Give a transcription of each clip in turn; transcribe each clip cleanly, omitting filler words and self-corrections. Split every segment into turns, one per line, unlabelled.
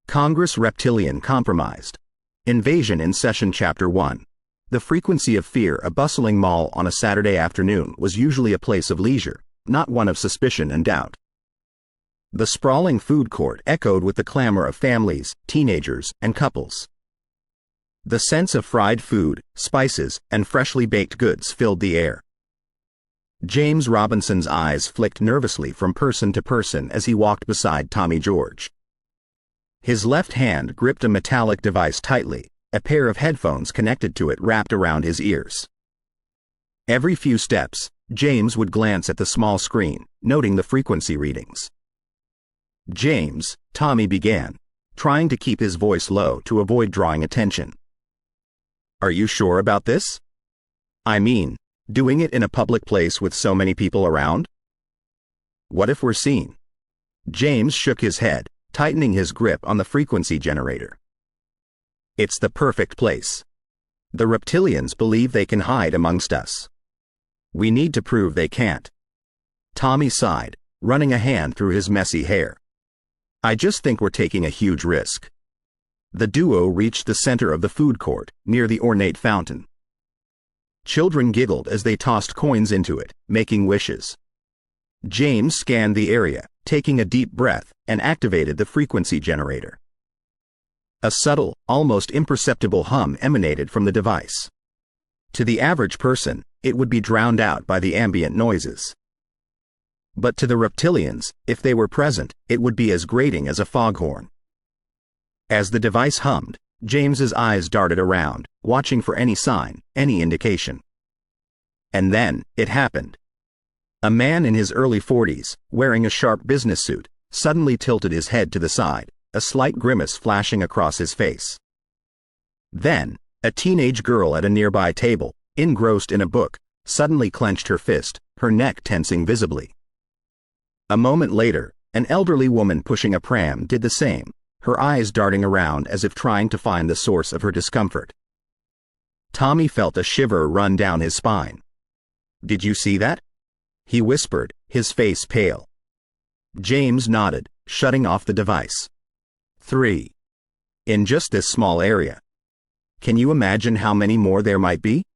Congress Reptilian Compromised. Invasion in Session Chapter 1. The frequency of fear. A bustling mall on a Saturday afternoon was usually a place of leisure, not one of suspicion and doubt. The sprawling food court echoed with the clamor of families, teenagers, and couples. The sense of fried food, spices, and freshly baked goods filled the air. James Robinson's eyes flicked nervously from person to person as he walked beside Tommy George. His left hand gripped a metallic device tightly, a pair of headphones connected to it wrapped around his ears. Every few steps, James would glance at the small screen, noting the frequency readings. "James," Tommy began, trying to keep his voice low to avoid drawing attention. "Are you sure about this? I mean, doing it in a public place with so many people around? What if we're seen?" James shook his head, tightening his grip on the frequency generator. "It's the perfect place. The reptilians believe they can hide amongst us. We need to prove they can't." Tommy sighed, running a hand through his messy hair. "I just think we're taking a huge risk." The duo reached the center of the food court, near the ornate fountain. Children giggled as they tossed coins into it, making wishes. James scanned the area, taking a deep breath, and activated the frequency generator. A subtle, almost imperceptible hum emanated from the device. To the average person, it would be drowned out by the ambient noises. But to the reptilians, if they were present, it would be as grating as a foghorn. As the device hummed, James's eyes darted around, watching for any sign, any indication. And then, it happened. A man in his early 40s, wearing a sharp business suit, suddenly tilted his head to the side, a slight grimace flashing across his face. Then, a teenage girl at a nearby table, engrossed in a book, suddenly clenched her fist, her neck tensing visibly. A moment later, an elderly woman pushing a pram did the same, her eyes darting around as if trying to find the source of her discomfort. Tommy felt a shiver run down his spine. "Did you see that?" he whispered, his face pale. James nodded, shutting off the device. 3. In just this small area. Can you imagine how many more there might be?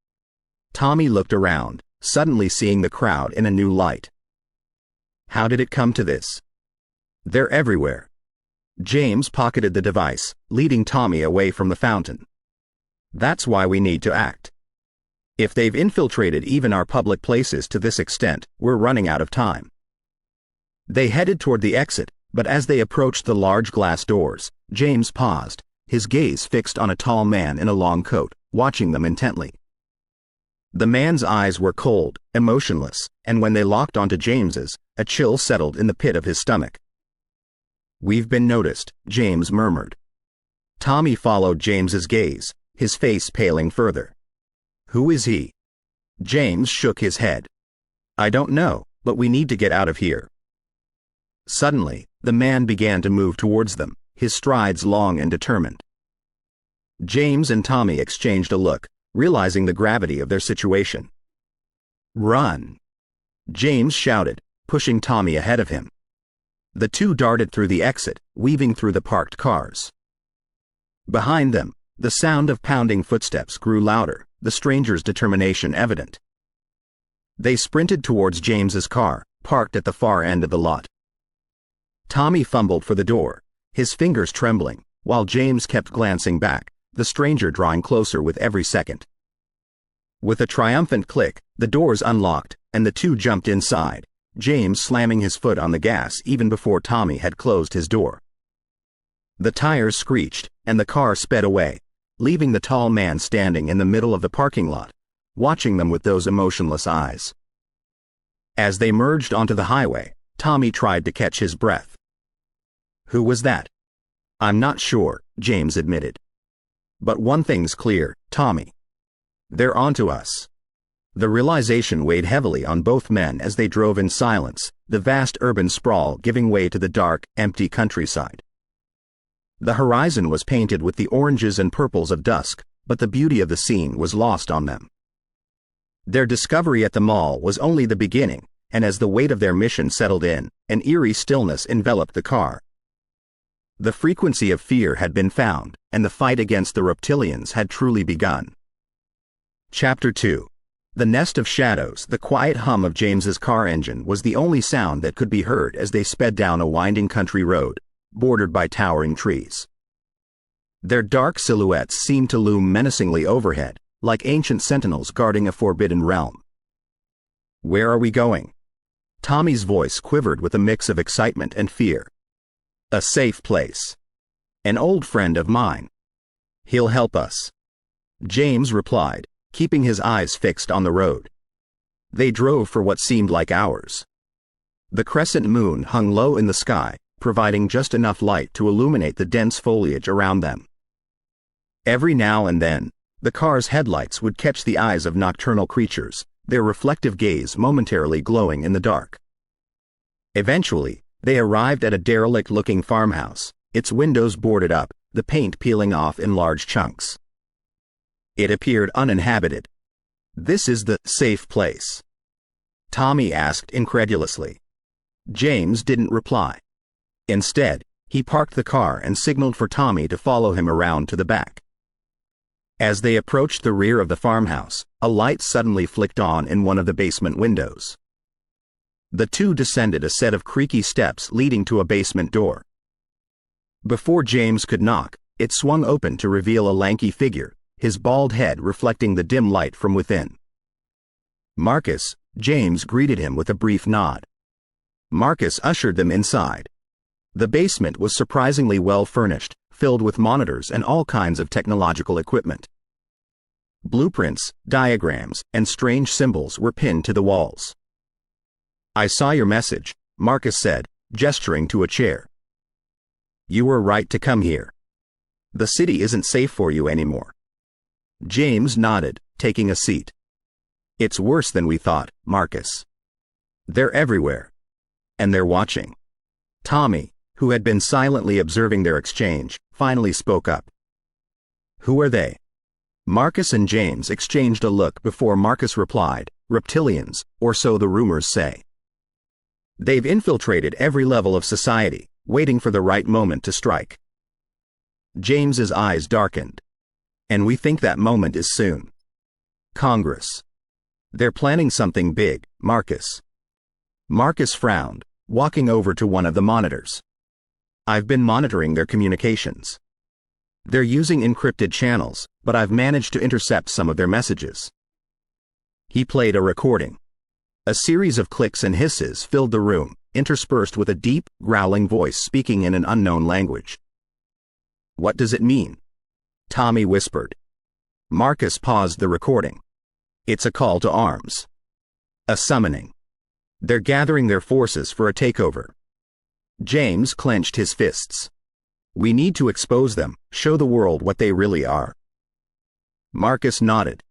Tommy looked around, suddenly seeing the crowd in a new light. How did it come to this? They're everywhere. James pocketed the device, leading Tommy away from the fountain. That's why we need to act. If they've infiltrated even our public places to this extent, we're running out of time. They headed toward the exit, but as they approached the large glass doors, James paused, his gaze fixed on a tall man in a long coat, watching them intently. The man's eyes were cold, emotionless, and when they locked onto James's, a chill settled in the pit of his stomach. "We've been noticed," James murmured. Tommy followed James's gaze, his face paling further. "Who is he?" James shook his head. "I don't know, but we need to get out of here." Suddenly, the man began to move towards them, his strides long and determined. James and Tommy exchanged a look, realizing the gravity of their situation. "Run!" James shouted, pushing Tommy ahead of him. The two darted through the exit, weaving through the parked cars. Behind them, the sound of pounding footsteps grew louder, the stranger's determination evident. They sprinted towards James's car, parked at the far end of the lot. Tommy fumbled for the door, his fingers trembling, while James kept glancing back, the stranger drawing closer with every second. With a triumphant click, the doors unlocked, and the two jumped inside, James slamming his foot on the gas even before Tommy had closed his door. The tires screeched, and the car sped away, leaving the tall man standing in the middle of the parking lot, watching them with those emotionless eyes. As they merged onto the highway, Tommy tried to catch his breath. "Who was that?" "I'm not sure," James admitted. "But one thing's clear, Tommy. They're onto us." The realization weighed heavily on both men as they drove in silence, the vast urban sprawl giving way to the dark, empty countryside. The horizon was painted with the oranges and purples of dusk, but the beauty of the scene was lost on them. Their discovery at the mall was only the beginning, and as the weight of their mission settled in, an eerie stillness enveloped the car. The frequency of fear had been found, and the fight against the reptilians had truly begun. Chapter 2. The nest of shadows. The quiet hum of James's car engine was the only sound that could be heard as they sped down a winding country road, bordered by towering trees. Their dark silhouettes seemed to loom menacingly overhead, like ancient sentinels guarding a forbidden realm. "Where are we going?" Tommy's voice quivered with a mix of excitement and fear. "A safe place. An old friend of mine. He'll help us," James replied, keeping his eyes fixed on the road. They drove for what seemed like hours. The crescent moon hung low in the sky, providing just enough light to illuminate the dense foliage around them. Every now and then, the car's headlights would catch the eyes of nocturnal creatures, their reflective gaze momentarily glowing in the dark. Eventually, they arrived at a derelict-looking farmhouse, its windows boarded up, the paint peeling off in large chunks. It appeared uninhabited. "This is the safe place?" Tommy asked incredulously. James didn't reply. Instead, he parked the car and signaled for Tommy to follow him around to the back. As they approached the rear of the farmhouse, a light suddenly flicked on in one of the basement windows. The two descended a set of creaky steps leading to a basement door. Before James could knock, it swung open to reveal a lanky figure, his bald head reflecting the dim light from within. "Marcus," James greeted him with a brief nod. Marcus ushered them inside. The basement was surprisingly well furnished, filled with monitors and all kinds of technological equipment. Blueprints, diagrams, and strange symbols were pinned to the walls. "I saw your message," Marcus said, gesturing to a chair. "You were right to come here. The city isn't safe for you anymore." James nodded, taking a seat. "It's worse than we thought, Marcus. They're everywhere. And they're watching." Tommy, who had been silently observing their exchange, finally spoke up. "Who are they?" Marcus and James exchanged a look before Marcus replied, "Reptilians, or so the rumors say. They've infiltrated every level of society, waiting for the right moment to strike." James's eyes darkened. "And we think that moment is soon. Congress. They're planning something big, Marcus." Marcus frowned, walking over to one of the monitors. "I've been monitoring their communications. They're using encrypted channels, but I've managed to intercept some of their messages." He played a recording. A series of clicks and hisses filled the room, interspersed with a deep, growling voice speaking in an unknown language. "What does it mean?" Tommy whispered. Marcus paused the recording. "It's a call to arms. A summoning. They're gathering their forces for a takeover." James clenched his fists. "We need to expose them, show the world what they really are." Marcus nodded.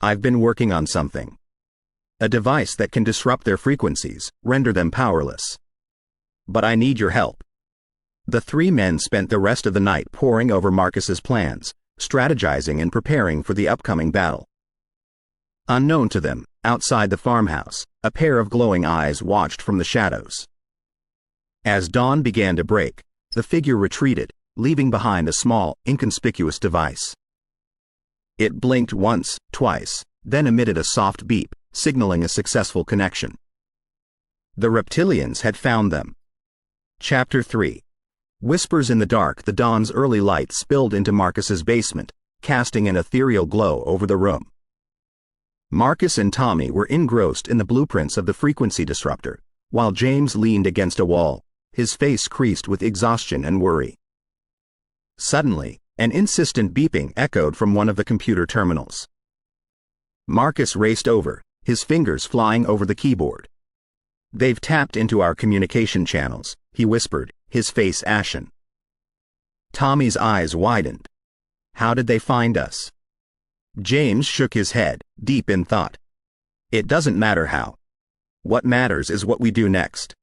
"I've been working on something. A device that can disrupt their frequencies, render them powerless. But I need your help." The three men spent the rest of the night poring over Marcus's plans, strategizing and preparing for the upcoming battle. Unknown to them, outside the farmhouse, a pair of glowing eyes watched from the shadows. As dawn began to break, the figure retreated, leaving behind a small, inconspicuous device. It blinked once, twice, then emitted a soft beep, signaling a successful connection. The reptilians had found them. Chapter 3. Whispers in the dark. The dawn's early light spilled into Marcus's basement, casting an ethereal glow over the room. Marcus and Tommy were engrossed in the blueprints of the frequency disruptor, while James leaned against a wall, his face creased with exhaustion and worry. Suddenly, an insistent beeping echoed from one of the computer terminals. Marcus raced over, his fingers flying over the keyboard. "They've tapped into our communication channels," he whispered, his face ashen. Tommy's eyes widened. "How did they find us?" James shook his head, deep in thought. "It doesn't matter how. What matters is what we do next."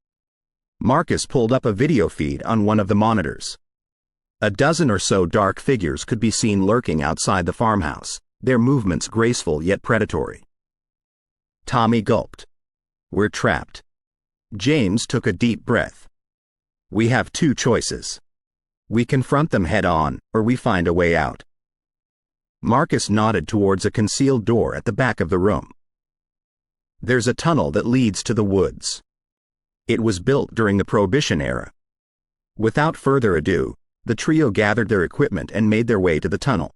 Marcus pulled up a video feed on one of the monitors. A dozen or so dark figures could be seen lurking outside the farmhouse, their movements graceful yet predatory. Tommy gulped. "We're trapped." James took a deep breath. "We have two choices. We confront them head-on, or we find a way out. Marcus nodded towards a concealed door at the back of the room. There's a tunnel that leads to the woods. It was built during the Prohibition era. Without further ado, the trio gathered their equipment and made their way to the tunnel.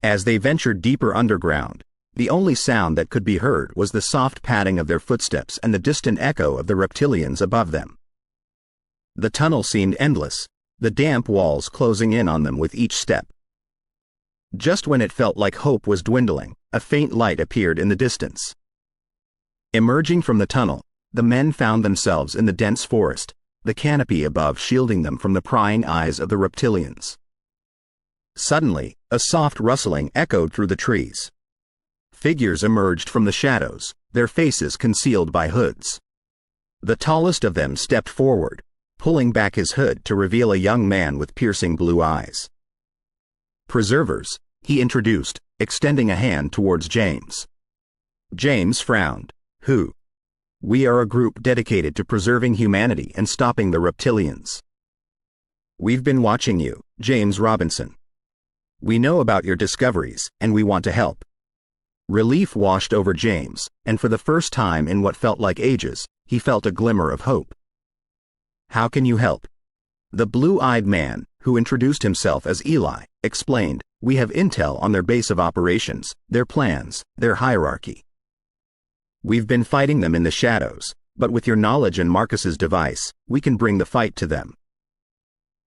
As they ventured deeper underground, the only sound that could be heard was the soft padding of their footsteps and the distant echo of the reptilians above them. The tunnel seemed endless, the damp walls closing in on them with each step. Just when it felt like hope was dwindling, a faint light appeared in the distance. Emerging from the tunnel, the men found themselves in the dense forest, the canopy above shielding them from the prying eyes of the reptilians. Suddenly, a soft rustling echoed through the trees. Figures emerged from the shadows, their faces concealed by hoods. The tallest of them stepped forward, pulling back his hood to reveal a young man with piercing blue eyes. "Preservers," he introduced, extending a hand towards James. James frowned. "Who?" "We are a group dedicated to preserving humanity and stopping the reptilians." "We've been watching you, James Robinson. We know about your discoveries, and we want to help." Relief washed over James, and for the first time in what felt like ages, he felt a glimmer of hope. "How can you help?" The blue-eyed man, who introduced himself as Eli, explained, "We have intel on their base of operations, their plans, their hierarchy. We've been fighting them in the shadows, but with your knowledge and Marcus's device, we can bring the fight to them."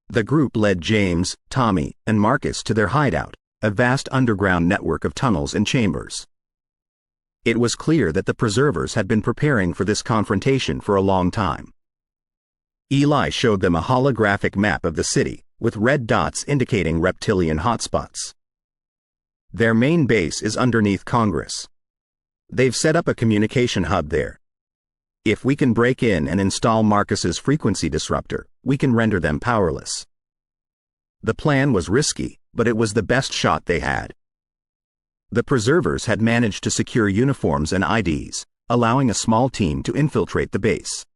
The group led James, Tommy, and Marcus to their hideout, a vast underground network of tunnels and chambers. It was clear that the preservers had been preparing for this confrontation for a long time. Eli showed them a holographic map of the city, with red dots indicating reptilian hotspots. Their main base is underneath Congress. They've set up a communication hub there. If we can break in and install Marcus's frequency disruptor, we can render them powerless. The plan was risky, but it was the best shot they had. The preservers had managed to secure uniforms and IDs, allowing a small team to infiltrate the base.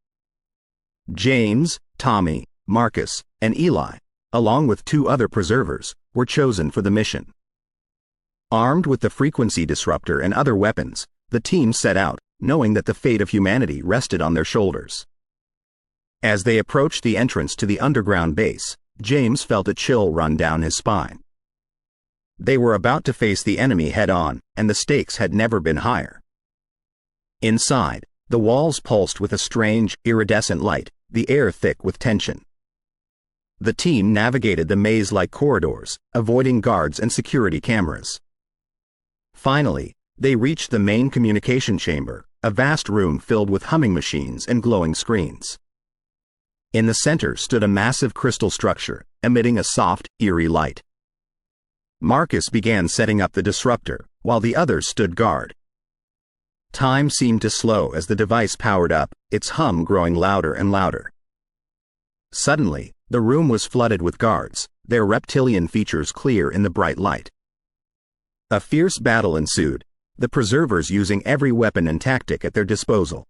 James, Tommy, Marcus, and Eli, along with 2 other preservers, were chosen for the mission. Armed with the frequency disruptor and other weapons, the team set out, knowing that the fate of humanity rested on their shoulders. As they approached the entrance to the underground base, James felt a chill run down his spine. They were about to face the enemy head-on, and the stakes had never been higher. Inside, the walls pulsed with a strange, iridescent light, the air thick with tension. The team navigated the maze-like corridors, avoiding guards and security cameras. Finally, they reached the main communication chamber, a vast room filled with humming machines and glowing screens. In the center stood a massive crystal structure, emitting a soft, eerie light. Marcus began setting up the disruptor, while the others stood guard. Time seemed to slow as the device powered up, its hum growing louder and louder. Suddenly, the room was flooded with guards, their reptilian features clear in the bright light. A fierce battle ensued, the preservers using every weapon and tactic at their disposal.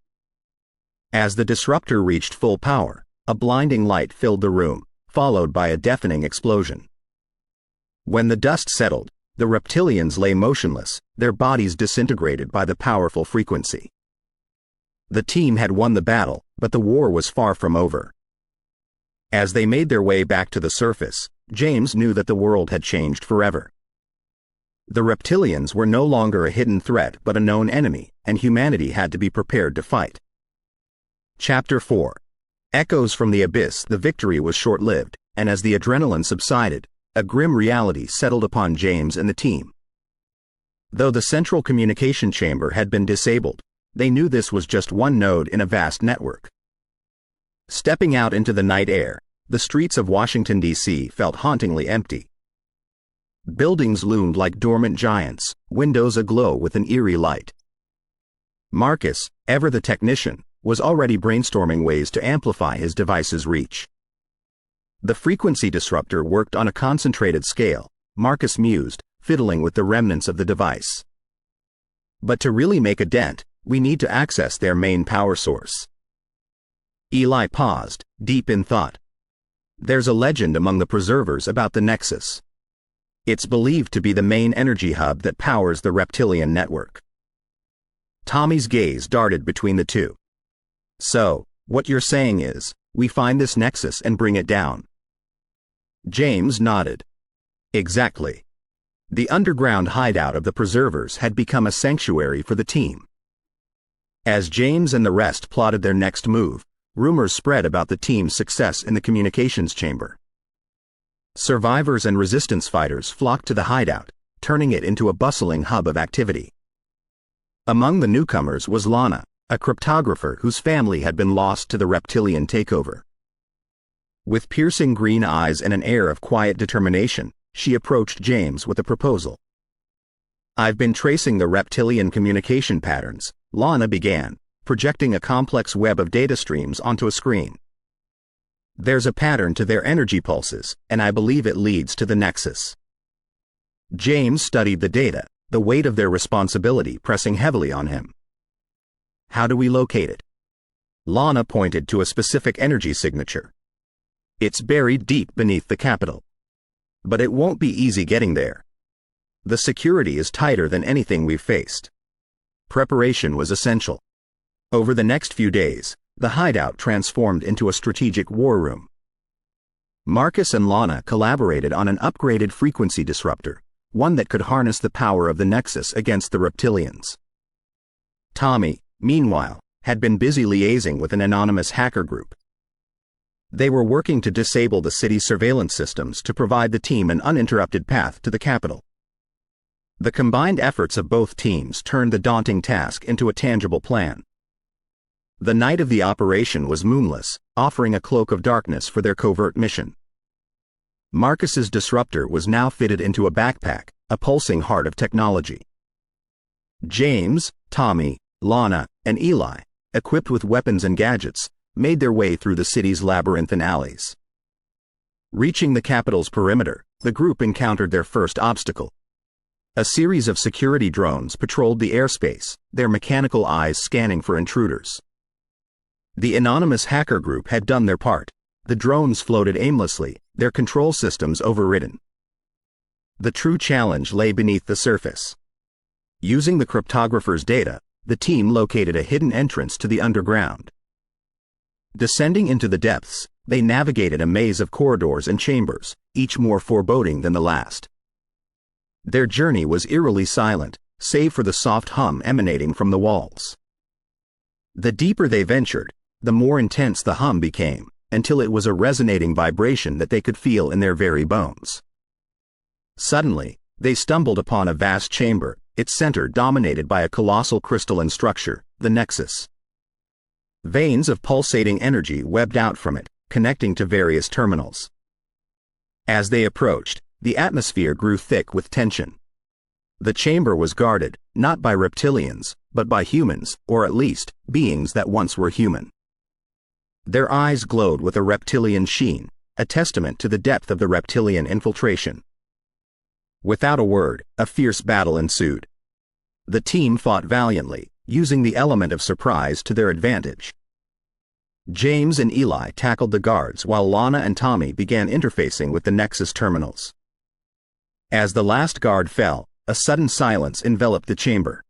As the disruptor reached full power, a blinding light filled the room, followed by a deafening explosion. When the dust settled, the reptilians lay motionless, their bodies disintegrated by the powerful frequency. The team had won the battle, but the war was far from over. As they made their way back to the surface, James knew that the world had changed forever. The reptilians were no longer a hidden threat but a known enemy, and humanity had to be prepared to fight. Chapter 4. Echoes from the Abyss. The victory was short-lived, and as the adrenaline subsided, a grim reality settled upon James and the team. Though the central communication chamber had been disabled, they knew this was just one node in a vast network. Stepping out into the night air, the streets of Washington, D.C. felt hauntingly empty. Buildings loomed like dormant giants, windows aglow with an eerie light. Marcus, ever the technician, was already brainstorming ways to amplify his device's reach. The frequency disruptor worked on a concentrated scale, Marcus mused, fiddling with the remnants of the device. But to really make a dent, we need to access their main power source. Eli paused, deep in thought. There's a legend among the preservers about the Nexus. It's believed to be the main energy hub that powers the Reptilian network. Tommy's gaze darted between the two. So, what you're saying is, we find this Nexus and bring it down. James nodded. Exactly. The underground hideout of the preservers had become a sanctuary for the team. As James and the rest plotted their next move, rumors spread about the team's success in the communications chamber. Survivors and resistance fighters flocked to the hideout, turning it into a bustling hub of activity. Among the newcomers was Lana, a cryptographer whose family had been lost to the Reptilian Takeover. With piercing green eyes and an air of quiet determination, she approached James with a proposal. I've been tracing the Reptilian communication patterns, Lana began, projecting a complex web of data streams onto a screen. There's a pattern to their energy pulses, and I believe it leads to the Nexus. James studied the data, the weight of their responsibility pressing heavily on him. How do we locate it? Lana pointed to a specific energy signature. It's buried deep beneath the capital. But it won't be easy getting there. The security is tighter than anything we've faced. Preparation was essential. Over the next few days, the hideout transformed into a strategic war room. Marcus and Lana collaborated on an upgraded frequency disruptor, one that could harness the power of the Nexus against the Reptilians. Tommy, meanwhile, had been busy liaising with an anonymous hacker group. They were working to disable the city's surveillance systems to provide the team an uninterrupted path to the capital. The combined efforts of both teams turned the daunting task into a tangible plan. The night of the operation was moonless, offering a cloak of darkness for their covert mission. Marcus's disruptor was now fitted into a backpack, a pulsing heart of technology. James, Tommy, Lana, and Eli, equipped with weapons and gadgets, made their way through the city's labyrinthine alleys. Reaching the capital's perimeter, the group encountered their first obstacle. A series of security drones patrolled the airspace, their mechanical eyes scanning for intruders. The anonymous hacker group had done their part. The drones floated aimlessly, their control systems overridden. The true challenge lay beneath the surface. Using the cryptographer's data, the team located a hidden entrance to the underground. Descending into the depths, they navigated a maze of corridors and chambers, each more foreboding than the last. Their journey was eerily silent, save for the soft hum emanating from the walls. The deeper they ventured, the more intense the hum became, until it was a resonating vibration that they could feel in their very bones. Suddenly, they stumbled upon a vast chamber, its center dominated by a colossal crystalline structure, the Nexus. Veins of pulsating energy webbed out from it, connecting to various terminals. As they approached, the atmosphere grew thick with tension. The chamber was guarded, not by reptilians, but by humans, or at least, beings that once were human. Their eyes glowed with a reptilian sheen, a testament to the depth of the reptilian infiltration. Without a word, a fierce battle ensued. The team fought valiantly, using the element of surprise to their advantage. James and Eli tackled the guards while Lana and Tommy began interfacing with the Nexus terminals. As the last guard fell, a sudden silence enveloped the chamber.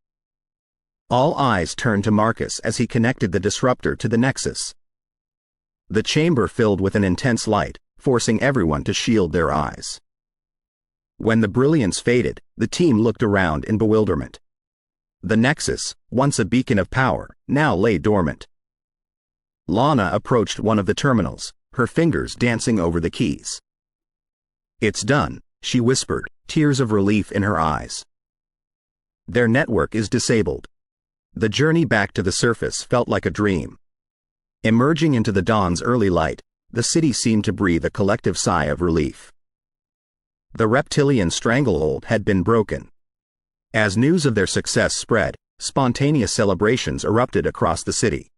All eyes turned to Marcus as he connected the disruptor to the Nexus. The chamber filled with an intense light, forcing everyone to shield their eyes. When the brilliance faded, the team looked around in bewilderment. The Nexus, once a beacon of power, now lay dormant. Lana approached one of the terminals, her fingers dancing over the keys. "It's done," she whispered, tears of relief in her eyes. "Their network is disabled." The journey back to the surface felt like a dream. Emerging into the dawn's early light, the city seemed to breathe a collective sigh of relief. The reptilian stranglehold had been broken. As news of their success spread, spontaneous celebrations erupted across the city.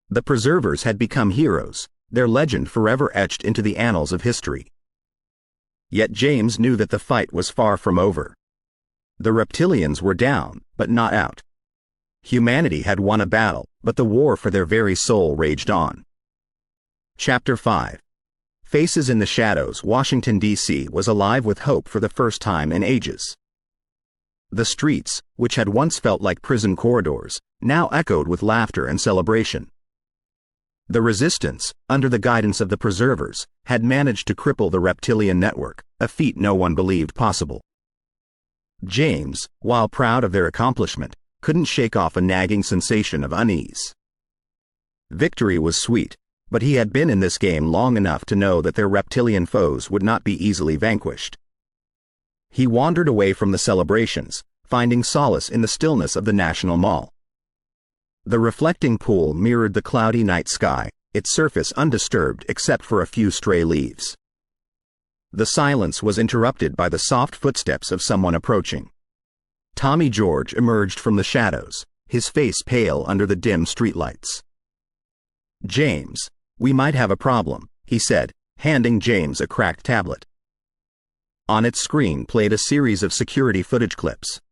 The preservers had become heroes, their legend forever etched into the annals of history. Yet James knew that the fight was far from over. The reptilians were down, but not out. Humanity had won a battle, but the war for their very soul raged on. Chapter 5. Faces in the shadows, Washington, D.C. was alive with hope for the first time in ages. The streets, which had once felt like prison corridors, now echoed with laughter and celebration. The resistance, under the guidance of the preservers, had managed to cripple the reptilian network, a feat no one believed possible. James, while proud of their accomplishment, couldn't shake off a nagging sensation of unease. Victory was sweet, but he had been in this game long enough to know that their reptilian foes would not be easily vanquished. He wandered away from the celebrations, finding solace in the stillness of the National Mall. The reflecting pool mirrored the cloudy night sky, its surface undisturbed except for a few stray leaves. The silence was interrupted by the soft footsteps of someone approaching. Tommy George emerged from the shadows, his face pale under the dim streetlights. "James, we might have a problem," he said, handing James a cracked tablet. On its screen played a series of security footage clips.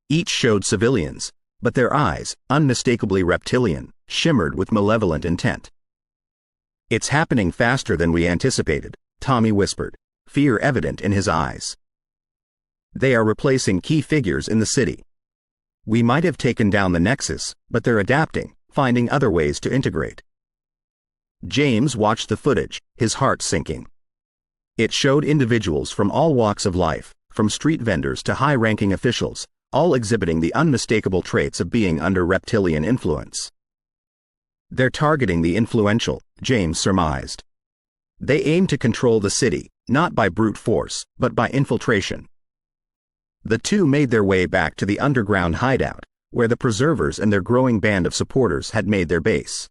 Each showed civilians, but their eyes, unmistakably reptilian, shimmered with malevolent intent. "It's happening faster than we anticipated," Tommy whispered, fear evident in his eyes. "They are replacing key figures in the city. We might have taken down the Nexus, but they're adapting, finding other ways to integrate." James watched the footage, his heart sinking. It showed individuals from all walks of life, from street vendors to high-ranking officials, all exhibiting the unmistakable traits of being under reptilian influence. "They're targeting the influential," James surmised. "They aim to control the city, not by brute force, but by infiltration." The two made their way back to the underground hideout, where the preservers and their growing band of supporters had made their base.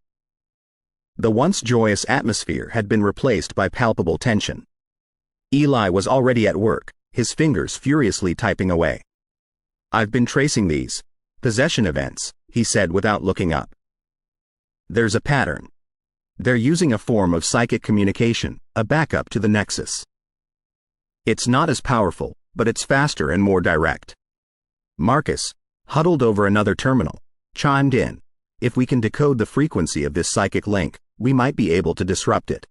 The once joyous atmosphere had been replaced by palpable tension. Eli was already at work, his fingers furiously typing away. "I've been tracing these possession events," he said without looking up. "There's a pattern. They're using a form of psychic communication, a backup to the Nexus. It's not as powerful, but it's faster and more direct." Marcus, huddled over another terminal, chimed in, "If we can decode the frequency of this psychic link, we might be able to disrupt it.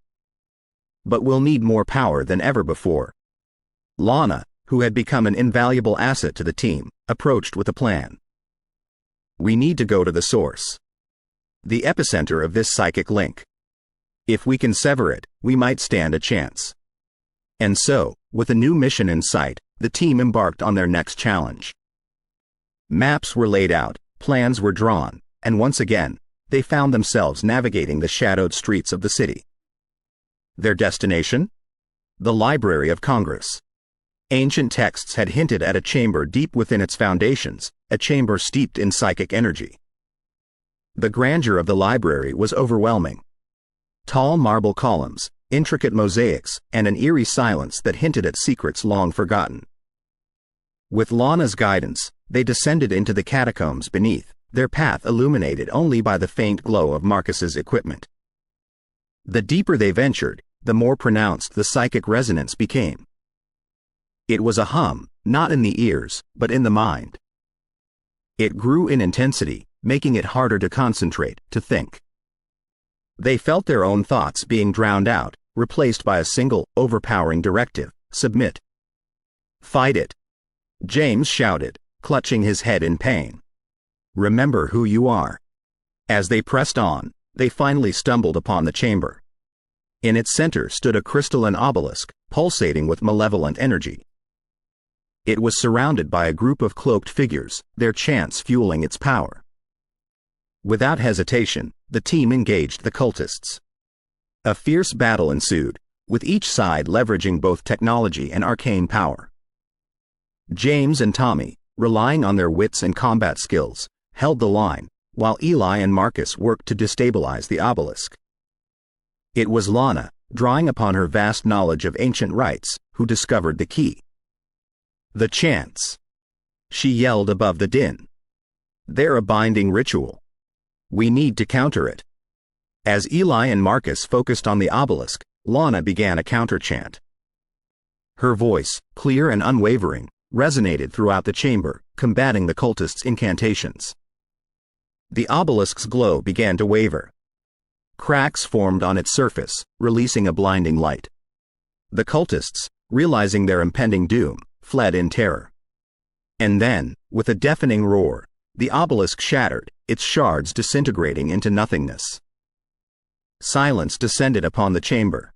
But we'll need more power than ever before." Lana, who had become an invaluable asset to the team, approached with a plan. "We need to go to the source. The epicenter of this psychic link. If we can sever it, we might stand a chance." And so, with a new mission in sight, the team embarked on their next challenge. Maps were laid out, plans were drawn, and once again, they found themselves navigating the shadowed streets of the city. Their destination? The Library of Congress. Ancient texts had hinted at a chamber deep within its foundations, a chamber steeped in psychic energy. The grandeur of the library was overwhelming. Tall marble columns, intricate mosaics, and an eerie silence that hinted at secrets long forgotten. With Lana's guidance, they descended into the catacombs beneath, their path illuminated only by the faint glow of Marcus's equipment. The deeper they ventured, the more pronounced the psychic resonance became. It was a hum, not in the ears, but in the mind. It grew in intensity, making it harder to concentrate, to think. They felt their own thoughts being drowned out, replaced by a single, overpowering directive: submit. "Fight it," James shouted, clutching his head in pain. "Remember who you are." As they pressed on, they finally stumbled upon the chamber. In its center stood a crystalline obelisk, pulsating with malevolent energy. It was surrounded by a group of cloaked figures, their chants fueling its power. Without hesitation, the team engaged the cultists. A fierce battle ensued, with each side leveraging both technology and arcane power. James and Tommy, relying on their wits and combat skills, held the line, while Eli and Marcus worked to destabilize the obelisk. It was Lana, drawing upon her vast knowledge of ancient rites, who discovered the key. "The chants," she yelled above the din. "They're a binding ritual. We need to counter it." As Eli and Marcus focused on the obelisk, Lana began a counter-chant. Her voice, clear and unwavering, resonated throughout the chamber, combating the cultists' incantations. The obelisk's glow began to waver. Cracks formed on its surface, releasing a blinding light. The cultists, realizing their impending doom, fled in terror. And then, with a deafening roar, the obelisk shattered, its shards disintegrating into nothingness. Silence descended upon the chamber.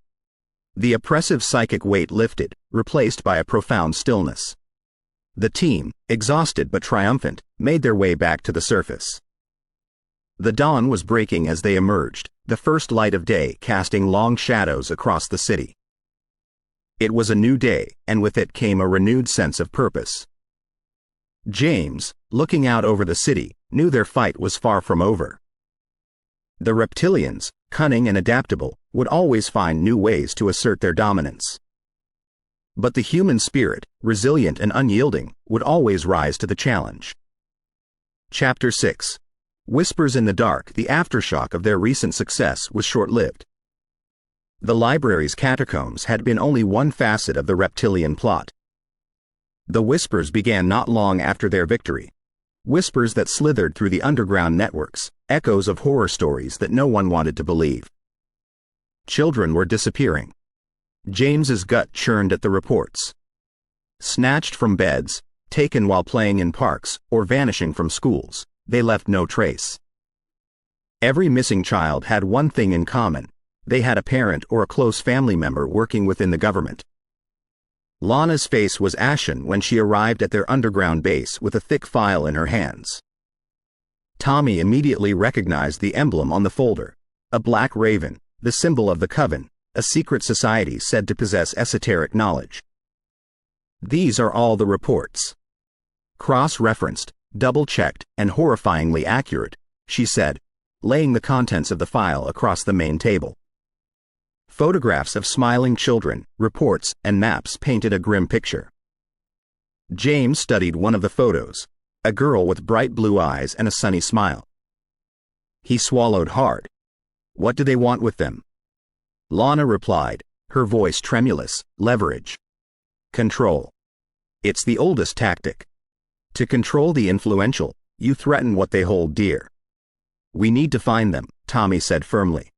The oppressive psychic weight lifted, replaced by a profound stillness. The team, exhausted but triumphant, made their way back to the surface. The dawn was breaking as they emerged, the first light of day casting long shadows across the city. It was a new day, and with it came a renewed sense of purpose. James, looking out over the city, knew their fight was far from over. The reptilians, cunning and adaptable, would always find new ways to assert their dominance. But the human spirit, resilient and unyielding, would always rise to the challenge. Chapter 6. Whispers in the dark. The aftershock of their recent success was short-lived. The library's catacombs had been only one facet of the reptilian plot. The whispers began not long after their victory. Whispers that slithered through the underground networks, echoes of horror stories that no one wanted to believe. Children were disappearing. James's gut churned at the reports. Snatched from beds, taken while playing in parks, or vanishing from schools, they left no trace. Every missing child had one thing in common: they had a parent or a close family member working within the government. Lana's face was ashen when she arrived at their underground base with a thick file in her hands. Tommy immediately recognized the emblem on the folder: a black raven, the symbol of the Coven, a secret society said to possess esoteric knowledge. These are all the reports. Cross-referenced, double-checked, and horrifyingly accurate, she said, laying the contents of the file across the main table. Photographs of smiling children, reports, and maps painted a grim picture. James studied one of the photos, a girl with bright blue eyes and a sunny smile. He swallowed hard. What do they want with them? Lana replied, her voice tremulous. Leverage. Control. It's the oldest tactic. To control the influential, you threaten what they hold dear. We need to find them, Tommy said firmly.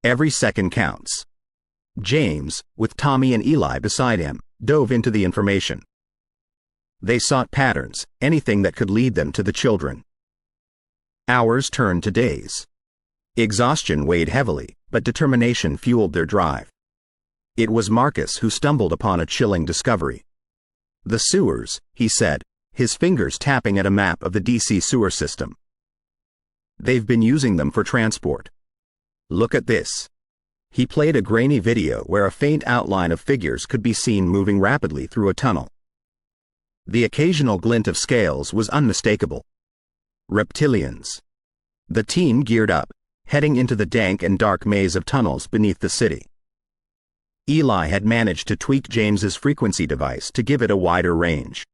Every second counts. James, with Tommy and Eli beside him, dove into the information. They sought patterns, anything that could lead them to the children. Hours turned to days. Exhaustion weighed heavily, but determination fueled their drive. It was Marcus who stumbled upon a chilling discovery. The sewers, he said, his fingers tapping at a map of the DC sewer system. They've been using them for transport. Look at this. He played a grainy video where a faint outline of figures could be seen moving rapidly through a tunnel. The occasional glint of scales was unmistakable. Reptilians. The team geared up, heading into the dank and dark maze of tunnels beneath the city. Eli had managed to tweak James's frequency device to give it a wider range.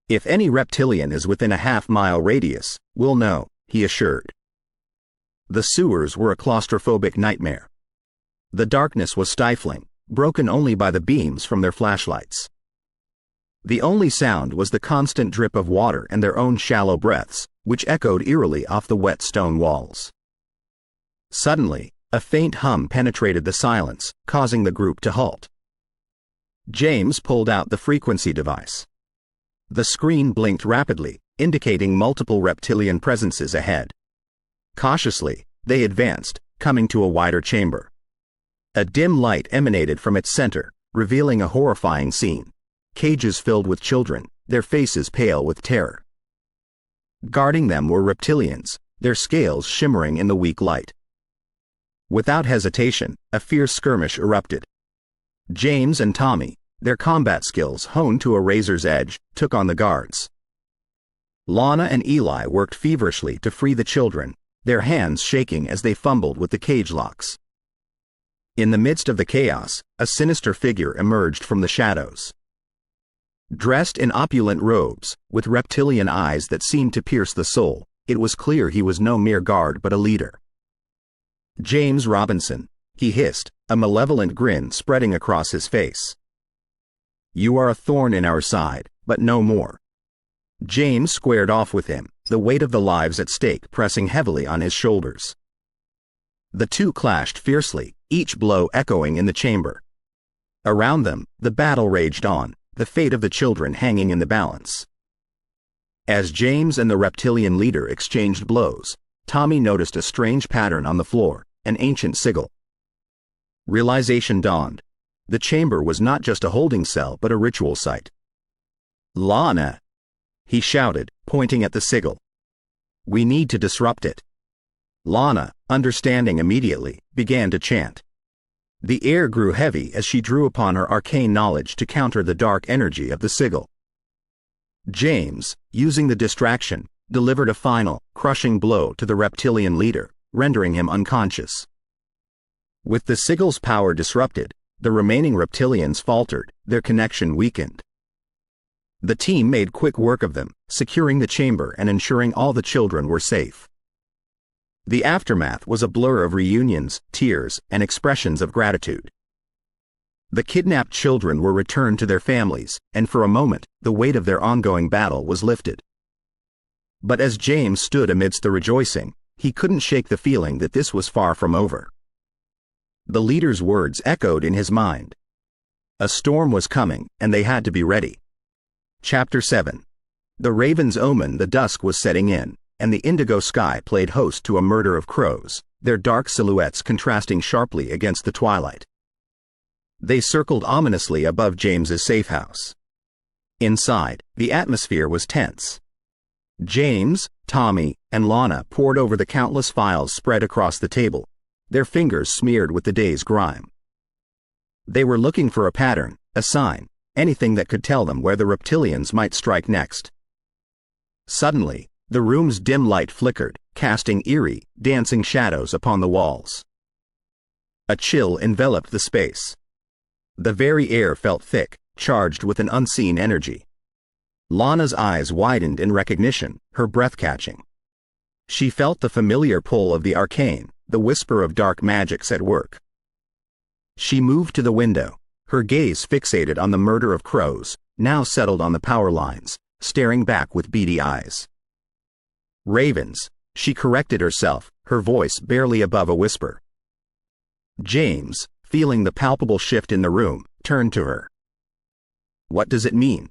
If any reptilian is within a half-mile radius, we'll know, he assured. The sewers were a claustrophobic nightmare. The darkness was stifling, broken only by the beams from their flashlights. The only sound was the constant drip of water and their own shallow breaths, which echoed eerily off the wet stone walls. Suddenly, a faint hum penetrated the silence, causing the group to halt. James pulled out the frequency device. The screen blinked rapidly, indicating multiple reptilian presences ahead. Cautiously, they advanced, coming to a wider chamber. A dim light emanated from its center, revealing a horrifying scene. Cages filled with children, their faces pale with terror. Guarding them were reptilians, their scales shimmering in the weak light. Without hesitation, a fierce skirmish erupted. James and Tommy, their combat skills honed to a razor's edge, took on the guards. Lana and Eli worked feverishly to free the children, their hands shaking as they fumbled with the cage locks. In the midst of the chaos, a sinister figure emerged from the shadows. Dressed in opulent robes, with reptilian eyes that seemed to pierce the soul, it was clear he was no mere guard but a leader. James Robinson, he hissed, a malevolent grin spreading across his face. You are a thorn in our side, but no more. James squared off with him, the weight of the lives at stake pressing heavily on his shoulders. The two clashed fiercely, each blow echoing in the chamber. Around them, the battle raged on, the fate of the children hanging in the balance. As James and the reptilian leader exchanged blows, Tommy noticed a strange pattern on the floor, an ancient sigil. Realization dawned. The chamber was not just a holding cell but a ritual site. "Lana!" he shouted, pointing at the sigil. "We need to disrupt it." Lana, understanding immediately, began to chant. The air grew heavy as she drew upon her arcane knowledge to counter the dark energy of the sigil. James, using the distraction, delivered a final, crushing blow to the reptilian leader, rendering him unconscious. With the sigil's power disrupted, the remaining reptilians faltered, their connection weakened. The team made quick work of them, securing the chamber and ensuring all the children were safe. The aftermath was a blur of reunions, tears, and expressions of gratitude. The kidnapped children were returned to their families, and for a moment, the weight of their ongoing battle was lifted. But as James stood amidst the rejoicing, he couldn't shake the feeling that this was far from over. The leader's words echoed in his mind. A storm was coming, and they had to be ready. Chapter 7. The raven's omen. The dusk was setting in, and the indigo sky played host to a murder of crows, their dark silhouettes contrasting sharply against the twilight. They circled ominously above James's safe house. Inside, the atmosphere was tense. James, Tommy, and Lana pored over the countless files spread across the table, their fingers smeared with the day's grime. They were looking for a pattern, a sign, anything that could tell them where the reptilians might strike next. Suddenly, the room's dim light flickered, casting eerie, dancing shadows upon the walls. A chill enveloped the space. The very air felt thick, charged with an unseen energy. Lana's eyes widened in recognition, her breath catching. She felt the familiar pull of the arcane, the whisper of dark magics at work. She moved to the window, her gaze fixated on the murder of crows, now settled on the power lines, staring back with beady eyes. "Ravens," she corrected herself, her voice barely above a whisper. James, feeling the palpable shift in the room, turned to her. "What does it mean?"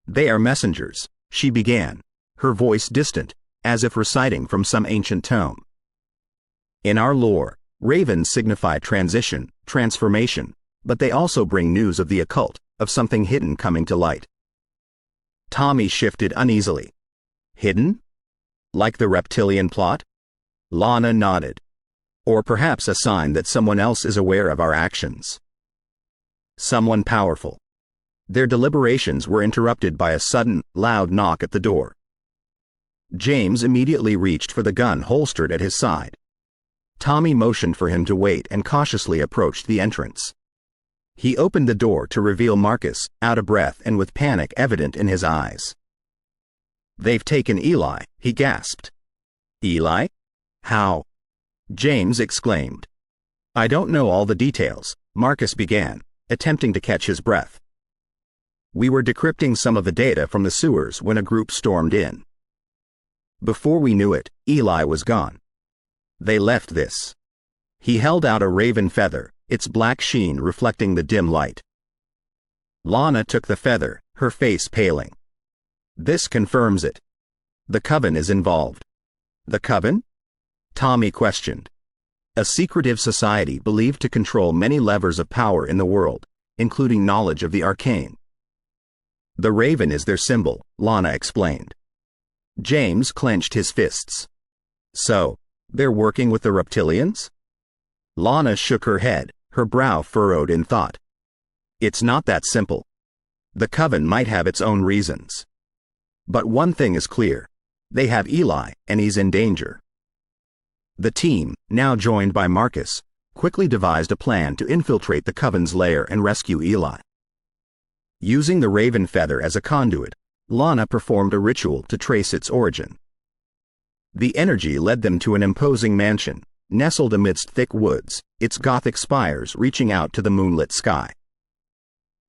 "They are messengers," she began, her voice distant, as if reciting from some ancient tome. "In our lore, ravens signify transition, transformation, but they also bring news of the occult, of something hidden coming to light." Tommy shifted uneasily. "Hidden? Like the reptilian plot?" Lana nodded. "Or perhaps a sign that someone else is aware of our actions." "Someone powerful." Their deliberations were interrupted by a sudden, loud knock at the door. James immediately reached for the gun holstered at his side. Tommy motioned for him to wait and cautiously approached the entrance. He opened the door to reveal Marcus, out of breath and with panic evident in his eyes. "They've taken Eli," he gasped. "Eli? How?" James exclaimed. "I don't know all the details," Marcus began, attempting to catch his breath. "We were decrypting some of the data from the sewers when a group stormed in. Before we knew it, Eli was gone. They left this." He held out a raven feather, its black sheen reflecting the dim light. Lana took the feather, her face paling. "This confirms it. The Coven is involved." "The Coven?" Tommy questioned. "A secretive society believed to control many levers of power in the world, including knowledge of the arcane. The raven is their symbol," Lana explained. James clenched his fists. "So, they're working with the reptilians?" Lana shook her head, her brow furrowed in thought. "It's not that simple. The Coven might have its own reasons. But one thing is clear. They have Eli, and he's in danger." The team, now joined by Marcus, quickly devised a plan to infiltrate the Coven's lair and rescue Eli. Using the raven feather as a conduit, Lana performed a ritual to trace its origin. The energy led them to an imposing mansion, nestled amidst thick woods, its Gothic spires reaching out to the moonlit sky.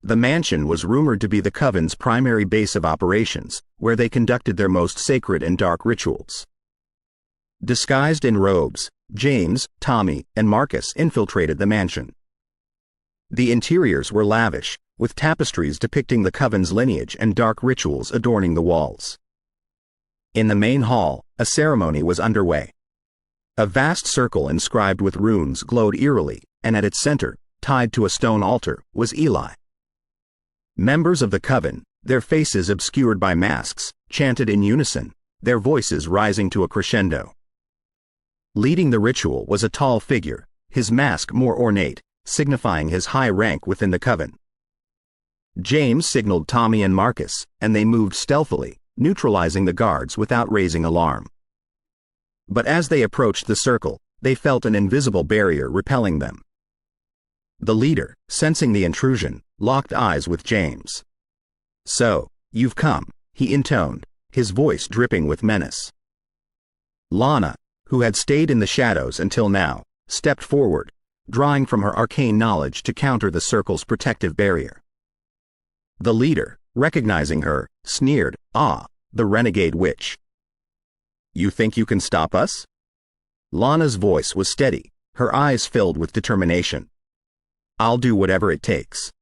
The mansion was rumored to be the Coven's primary base of operations, where they conducted their most sacred and dark rituals. Disguised in robes, James, Tommy, and Marcus infiltrated the mansion. The interiors were lavish, with tapestries depicting the Coven's lineage and dark rituals adorning the walls. In the main hall, a ceremony was underway. A vast circle inscribed with runes glowed eerily, and at its center, tied to a stone altar, was Eli. Members of the Coven, their faces obscured by masks, chanted in unison, their voices rising to a crescendo. Leading the ritual was a tall figure, his mask more ornate, signifying his high rank within the Coven. James signaled Tommy and Marcus, and they moved stealthily, neutralizing the guards without raising alarm. But as they approached the circle, they felt an invisible barrier repelling them. The leader, sensing the intrusion, locked eyes with James. "So, you've come," he intoned, his voice dripping with menace. Lana, who had stayed in the shadows until now, stepped forward, drawing from her arcane knowledge to counter the circle's protective barrier. The leader, recognizing her, sneered, "Ah, the renegade witch. You think you can stop us?" Lana's voice was steady, her eyes filled with determination. "I'll do whatever it takes."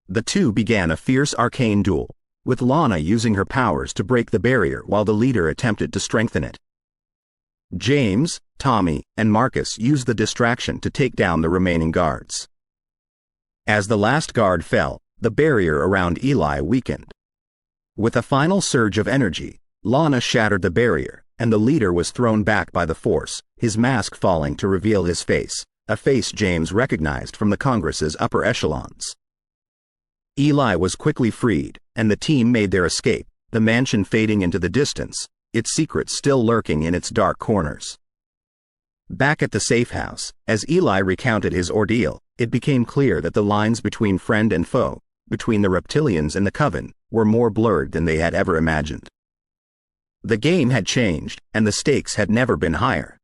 The two began a fierce arcane duel, with Lana using her powers to break the barrier while the leader attempted to strengthen it. James, Tommy, and Marcus used the distraction to take down the remaining guards. As the last guard fell, the barrier around Eli weakened. With a final surge of energy, Lana shattered the barrier, and the leader was thrown back by the force, his mask falling to reveal his face, a face James recognized from the Congress's upper echelons. Eli was quickly freed, and the team made their escape, the mansion fading into the distance, its secrets still lurking in its dark corners. Back at the safe house, as Eli recounted his ordeal, it became clear that the lines between friend and foe, between the Reptilians and the Coven, were more blurred than they had ever imagined. The game had changed, and the stakes had never been higher.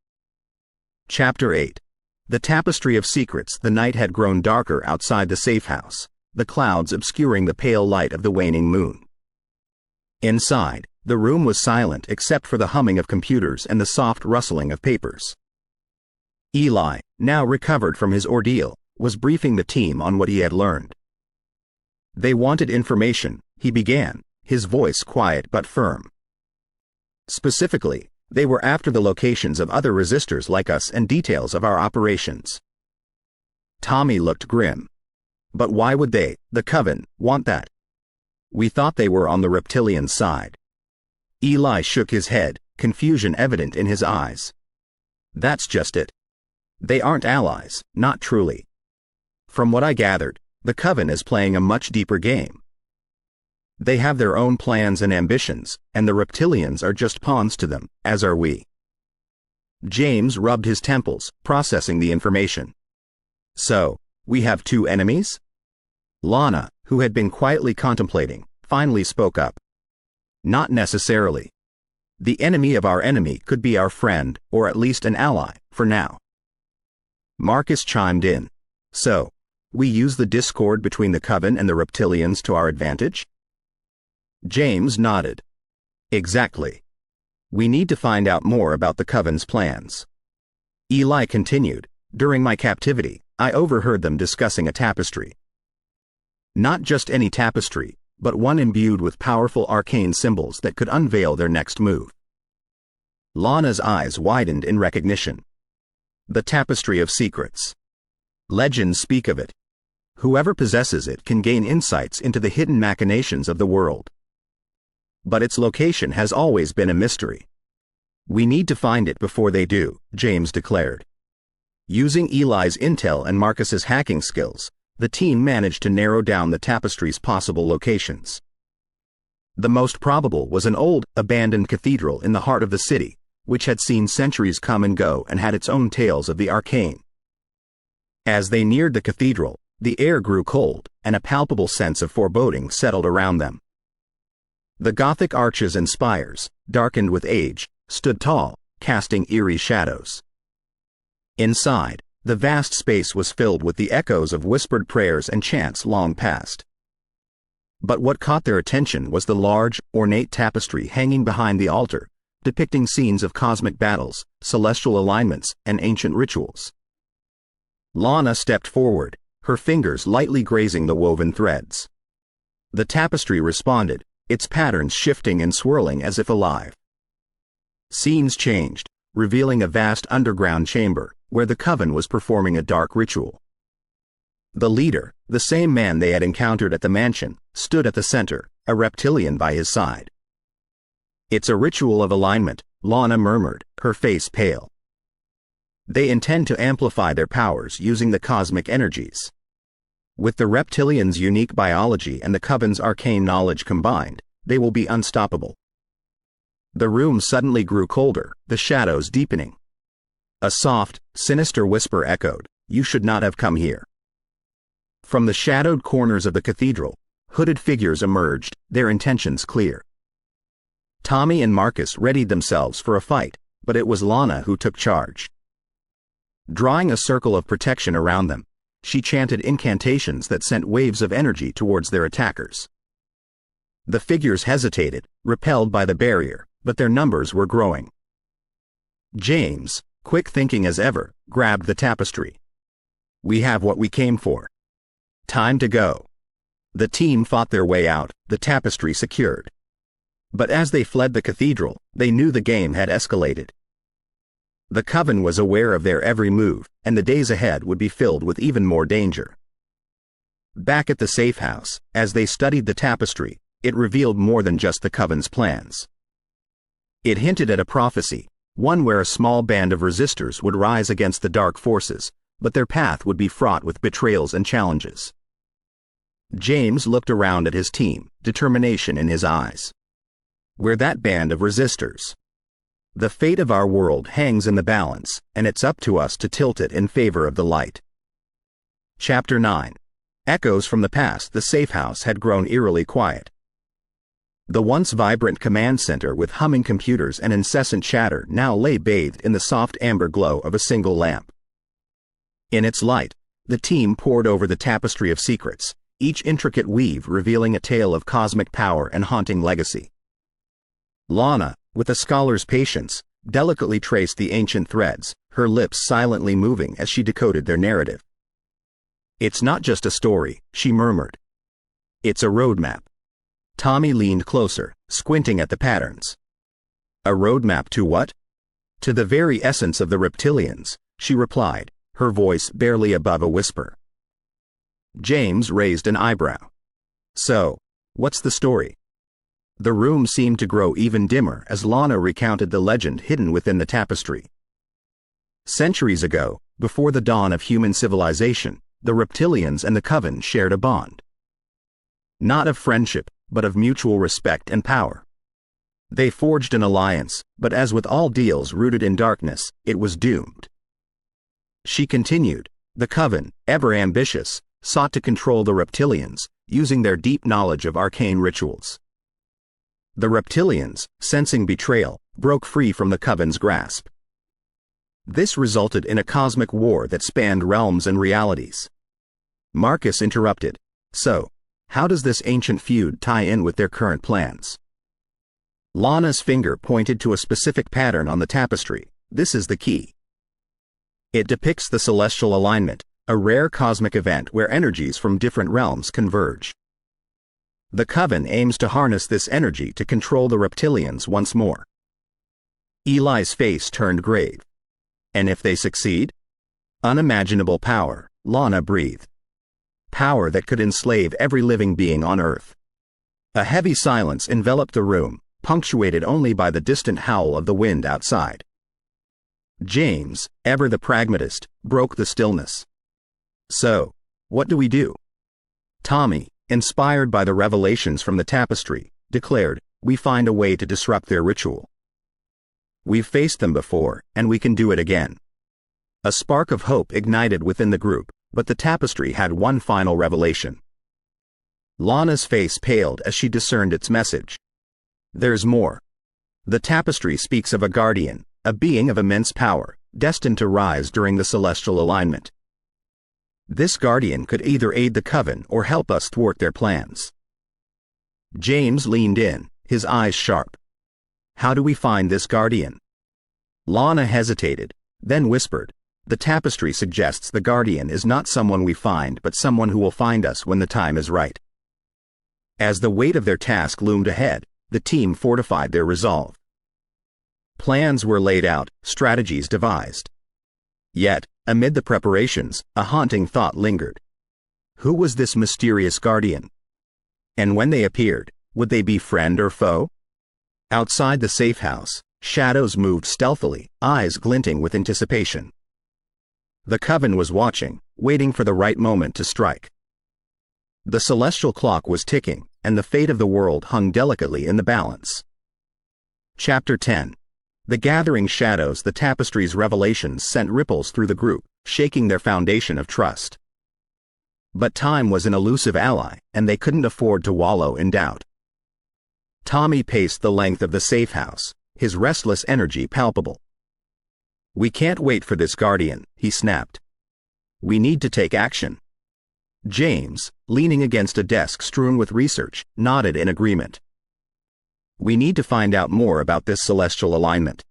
Chapter 8. The Tapestry of Secrets. The night had grown darker outside the safe house, the clouds obscuring the pale light of the waning moon. Inside, the room was silent except for the humming of computers and the soft rustling of papers. Eli, now recovered from his ordeal, was briefing the team on what he had learned. "They wanted information," he began, his voice quiet but firm. "Specifically, they were after the locations of other resistors like us and details of our operations." Tommy looked grim. "But why would they, the Coven, want that? We thought they were on the Reptilian side." Eli shook his head, confusion evident in his eyes. "That's just it. They aren't allies, not truly. From what I gathered, the Coven is playing a much deeper game. They have their own plans and ambitions, and the Reptilians are just pawns to them, as are we." James rubbed his temples, processing the information. "So, we have two enemies?" Lana, who had been quietly contemplating, finally spoke up. "Not necessarily. The enemy of our enemy could be our friend, or at least an ally, for now." Marcus chimed in. "So, we use the discord between the Coven and the Reptilians to our advantage?" James nodded. "Exactly. We need to find out more about the Coven's plans." Eli continued, "During my captivity, I overheard them discussing a tapestry. Not just any tapestry, but one imbued with powerful arcane symbols that could unveil their next move." Lana's eyes widened in recognition. "The Tapestry of Secrets. Legends speak of it. Whoever possesses it can gain insights into the hidden machinations of the world. But its location has always been a mystery. We need to find it before they do," James declared. Using Eli's intel and Marcus's hacking skills, the team managed to narrow down the tapestry's possible locations. The most probable was an old, abandoned cathedral in the heart of the city, which had seen centuries come and go and had its own tales of the arcane. As they neared the cathedral, the air grew cold, and a palpable sense of foreboding settled around them. The Gothic arches and spires, darkened with age, stood tall, casting eerie shadows. Inside, the vast space was filled with the echoes of whispered prayers and chants long past. But what caught their attention was the large, ornate tapestry hanging behind the altar, depicting scenes of cosmic battles, celestial alignments, and ancient rituals. Lana stepped forward, her fingers lightly grazing the woven threads. The tapestry responded, its patterns shifting and swirling as if alive. Scenes changed, revealing a vast underground chamber, where the coven was performing a dark ritual. The leader, the same man they had encountered at the mansion, stood at the center, a reptilian by his side. "It's a ritual of alignment," Lana murmured, her face pale. "They intend to amplify their powers using the cosmic energies. With the reptilians' unique biology and the coven's arcane knowledge combined, they will be unstoppable." The room suddenly grew colder, the shadows deepening. A soft, sinister whisper echoed, "You should not have come here." From the shadowed corners of the cathedral, hooded figures emerged, their intentions clear. Tommy and Marcus readied themselves for a fight, but it was Lana who took charge. Drawing a circle of protection around them, she chanted incantations that sent waves of energy towards their attackers. The figures hesitated, repelled by the barrier, but their numbers were growing. James, quick thinking as ever, grabbed the tapestry. "We have what we came for. Time to go." The team fought their way out, the tapestry secured. But as they fled the cathedral, they knew the game had escalated. The coven was aware of their every move, and the days ahead would be filled with even more danger. Back at the safe house, as they studied the tapestry, it revealed more than just the coven's plans. It hinted at a prophecy, one where a small band of resistors would rise against the dark forces, but their path would be fraught with betrayals and challenges. James looked around at his team, determination in his eyes. "We're that band of resistors. The fate of our world hangs in the balance, and it's up to us to tilt it in favor of the light." Chapter 9. Echoes from the past. The safe house had grown eerily quiet. The once vibrant command center with humming computers and incessant chatter now lay bathed in the soft amber glow of a single lamp. In its light, the team pored over the tapestry of secrets, each intricate weave revealing a tale of cosmic power and haunting legacy. Lana, with a scholar's patience, delicately traced the ancient threads, her lips silently moving as she decoded their narrative. "It's not just a story," she murmured. "It's a roadmap." Tommy leaned closer, squinting at the patterns. "A roadmap to what?" "To the very essence of the reptilians," she replied, her voice barely above a whisper. James raised an eyebrow. "So, what's the story?" The room seemed to grow even dimmer as Lana recounted the legend hidden within the tapestry. Centuries ago, before the dawn of human civilization, the reptilians and the coven shared a bond. Not of friendship, but of mutual respect and power. They forged an alliance, but as with all deals rooted in darkness, it was doomed. She continued, "The coven, ever ambitious, sought to control the reptilians, using their deep knowledge of arcane rituals. The reptilians, sensing betrayal, broke free from the coven's grasp. This resulted in a cosmic war that spanned realms and realities." Marcus interrupted, "So, how does this ancient feud tie in with their current plans?" Lana's finger pointed to a specific pattern on the tapestry. "This is the key. It depicts the celestial alignment, a rare cosmic event where energies from different realms converge. The coven aims to harness this energy to control the reptilians once more." Eli's face turned grave. "And if they succeed?" "Unimaginable power," Lana breathed. "Power that could enslave every living being on Earth." A heavy silence enveloped the room, punctuated only by the distant howl of the wind outside. James, ever the pragmatist, broke the stillness. "So, what do we do?" Tommy, inspired by the revelations from the tapestry, declared, "We find a way to disrupt their ritual. We've faced them before, and we can do it again." A spark of hope ignited within the group, but the tapestry had one final revelation. Lana's face paled as she discerned its message. "There's more. The tapestry speaks of a guardian, a being of immense power, destined to rise during the celestial alignment. This guardian could either aid the coven or help us thwart their plans." James leaned in, his eyes sharp. How do we find this guardian? Lana hesitated, then whispered, the tapestry suggests the guardian is not someone we find but someone who will find us when the time is right. As the weight of their task loomed ahead, the team fortified their resolve. Plans were laid out, strategies devised. Yet, amid the preparations, a haunting thought lingered. Who was this mysterious guardian? And when they appeared, would they be friend or foe? Outside the safe house, shadows moved stealthily, eyes glinting with anticipation. The coven was watching, waiting for the right moment to strike. The celestial clock was ticking, and the fate of the world hung delicately in the balance. Chapter 10. The gathering shadows. The tapestry's revelations sent ripples through the group, shaking their foundation of trust. But time was an elusive ally, and they couldn't afford to wallow in doubt. Tommy paced the length of the safe house, his restless energy palpable. We can't wait for this guardian, he snapped. We need to take action. James, leaning against a desk strewn with research, nodded in agreement. We need to find out more about this celestial alignment.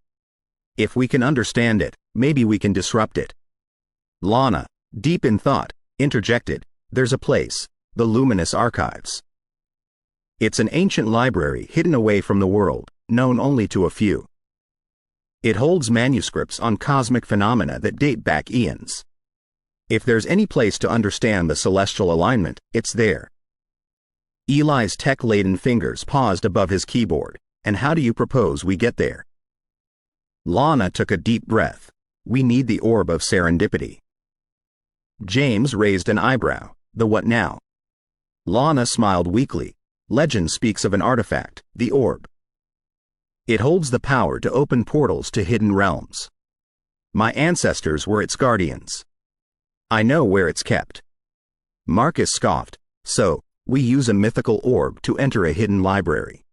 If we can understand it, maybe we can disrupt it. Lana, deep in thought, interjected, there's a place, the Luminous Archives. It's an ancient library hidden away from the world, known only to a few. It holds manuscripts on cosmic phenomena that date back eons. If there's any place to understand the celestial alignment, it's there. Eli's tech-laden fingers paused above his keyboard. And how do you propose we get there? Lana took a deep breath. We need the orb of serendipity. James raised an eyebrow. The what now? Lana smiled weakly. Legend speaks of an artifact, the orb. It holds the power to open portals to hidden realms. My ancestors were its guardians. I know where it's kept. Marcus scoffed. So, we use a mythical orb to enter a hidden library.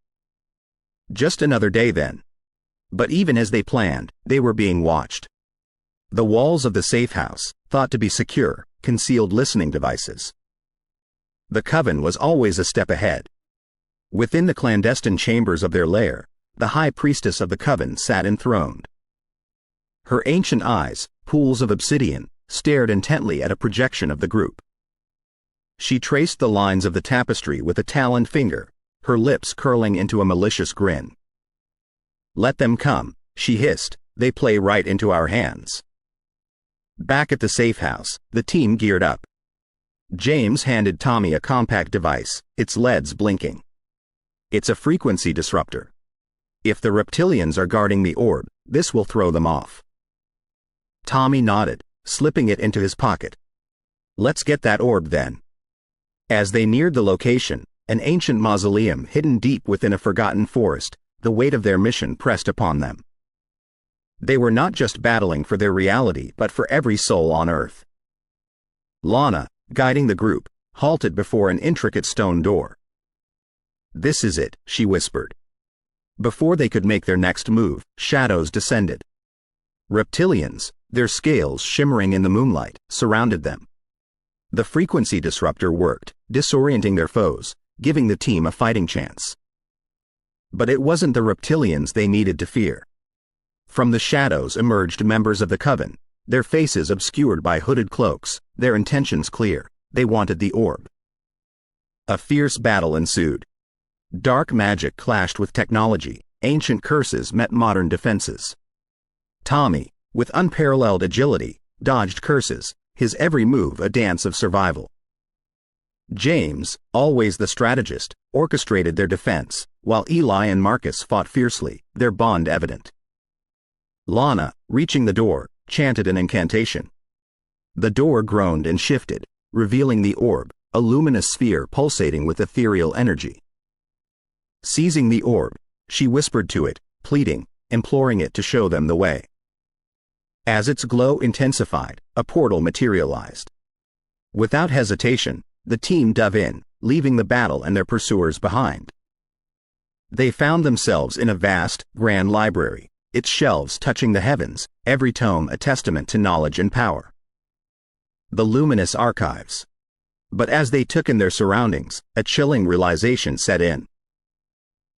Just another day then. But even as they planned, they were being watched. The walls of the safe house, thought to be secure, concealed listening devices. The coven was always a step ahead. Within the clandestine chambers of their lair, the high priestess of the coven sat enthroned. Her ancient eyes, pools of obsidian, stared intently at a projection of the group. She traced the lines of the tapestry with a taloned finger, her lips curling into a malicious grin. Let them come, she hissed, they play right into our hands. Back at the safe house, the team geared up. James handed Tommy a compact device, its LEDs blinking. It's a frequency disruptor. If the reptilians are guarding the orb, this will throw them off. Tommy nodded, slipping it into his pocket. Let's get that orb then. As they neared the location, an ancient mausoleum hidden deep within a forgotten forest, the weight of their mission pressed upon them. They were not just battling for their reality but for every soul on Earth. Lana, guiding the group, halted before an intricate stone door. This is it, she whispered. Before they could make their next move, shadows descended. Reptilians, their scales shimmering in the moonlight, surrounded them. The frequency disruptor worked, disorienting their foes, giving the team a fighting chance. But it wasn't the reptilians they needed to fear. From the shadows emerged members of the coven, their faces obscured by hooded cloaks, their intentions clear. They wanted the orb. A fierce battle ensued. Dark magic clashed with technology, ancient curses met modern defenses. Tommy, with unparalleled agility, dodged curses, his every move a dance of survival. James, always the strategist, orchestrated their defense, while Eli and Marcus fought fiercely, their bond evident. Lana, reaching the door, chanted an incantation. The door groaned and shifted, revealing the orb, a luminous sphere pulsating with ethereal energy. Seizing the orb, she whispered to it, pleading, imploring it to show them the way. As its glow intensified, a portal materialized. Without hesitation, the team dove in, leaving the battle and their pursuers behind. They found themselves in a vast, grand library, its shelves touching the heavens, every tome a testament to knowledge and power. The Luminous Archives. But as they took in their surroundings, a chilling realization set in.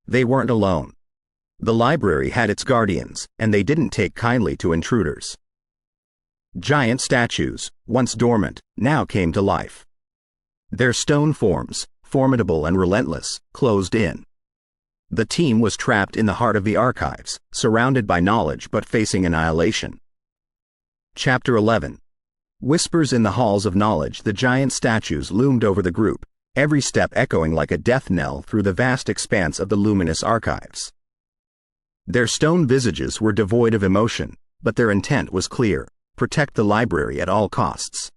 They weren't alone. The library had its guardians, and they didn't take kindly to intruders. Giant statues, once dormant, now came to life. Their stone forms, formidable and relentless, closed in. The team was trapped in the heart of the archives, surrounded by knowledge but facing annihilation. Chapter 11. Whispers in the halls of knowledge. The giant statues loomed over the group, every step echoing like a death knell through the vast expanse of the luminous archives. Their stone visages were devoid of emotion, but their intent was clear: protect the library at all costs.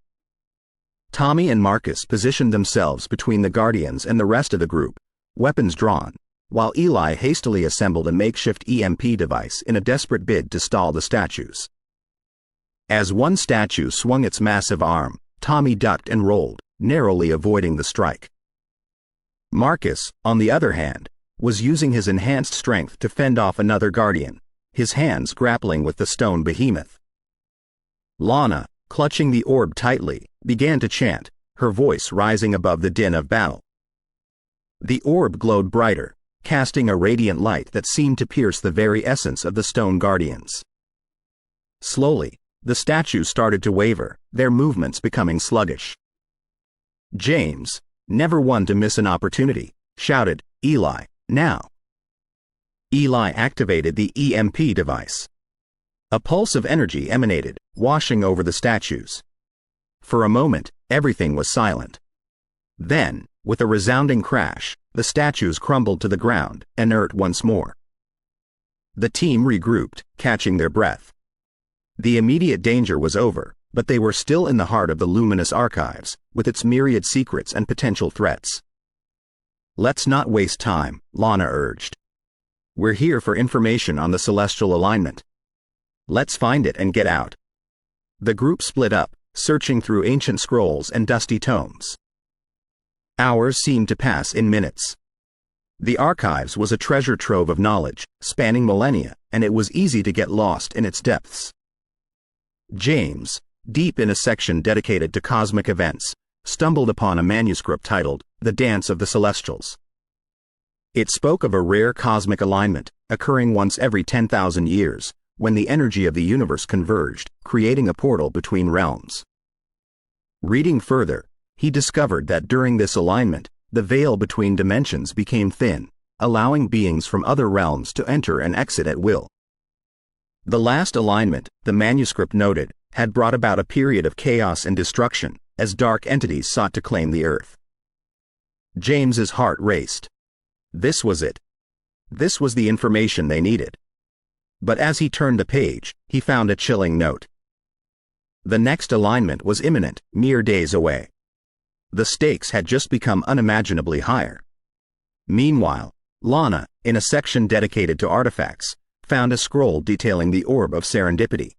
Tommy and Marcus positioned themselves between the guardians and the rest of the group, weapons drawn, while Eli hastily assembled a makeshift EMP device in a desperate bid to stall the statues. As one statue swung its massive arm, Tommy ducked and rolled, narrowly avoiding the strike. Marcus, on the other hand, was using his enhanced strength to fend off another guardian, his hands grappling with the stone behemoth. Lana, clutching the orb tightly, began to chant, her voice rising above the din of battle. The orb glowed brighter, casting a radiant light that seemed to pierce the very essence of the stone guardians. Slowly, the statues started to waver, their movements becoming sluggish. James, never one to miss an opportunity, shouted, "Eli, now!" Eli activated the EMP device. A pulse of energy emanated, washing over the statues. For a moment, everything was silent. Then, with a resounding crash, the statues crumbled to the ground, inert once more. The team regrouped, catching their breath. The immediate danger was over, but they were still in the heart of the luminous archives, with its myriad secrets and potential threats. "Let's not waste time," Lana urged. "We're here for information on the celestial alignment. Let's find it and get out." The group split up, searching through ancient scrolls and dusty tomes. Hours seemed to pass in minutes. The archives was a treasure trove of knowledge, spanning millennia, and it was easy to get lost in its depths. James, deep in a section dedicated to cosmic events, stumbled upon a manuscript titled The Dance of the Celestials. It spoke of a rare cosmic alignment, occurring once every 10,000 years, when the energy of the universe converged, creating a portal between realms. Reading further, he discovered that during this alignment, the veil between dimensions became thin, allowing beings from other realms to enter and exit at will. The last alignment, the manuscript noted, had brought about a period of chaos and destruction, as dark entities sought to claim the earth. James's heart raced. This was it. This was the information they needed. But as he turned the page, he found a chilling note. The next alignment was imminent, mere days away. The stakes had just become unimaginably higher. Meanwhile, Lana, in a section dedicated to artifacts, found a scroll detailing the Orb of Serendipity.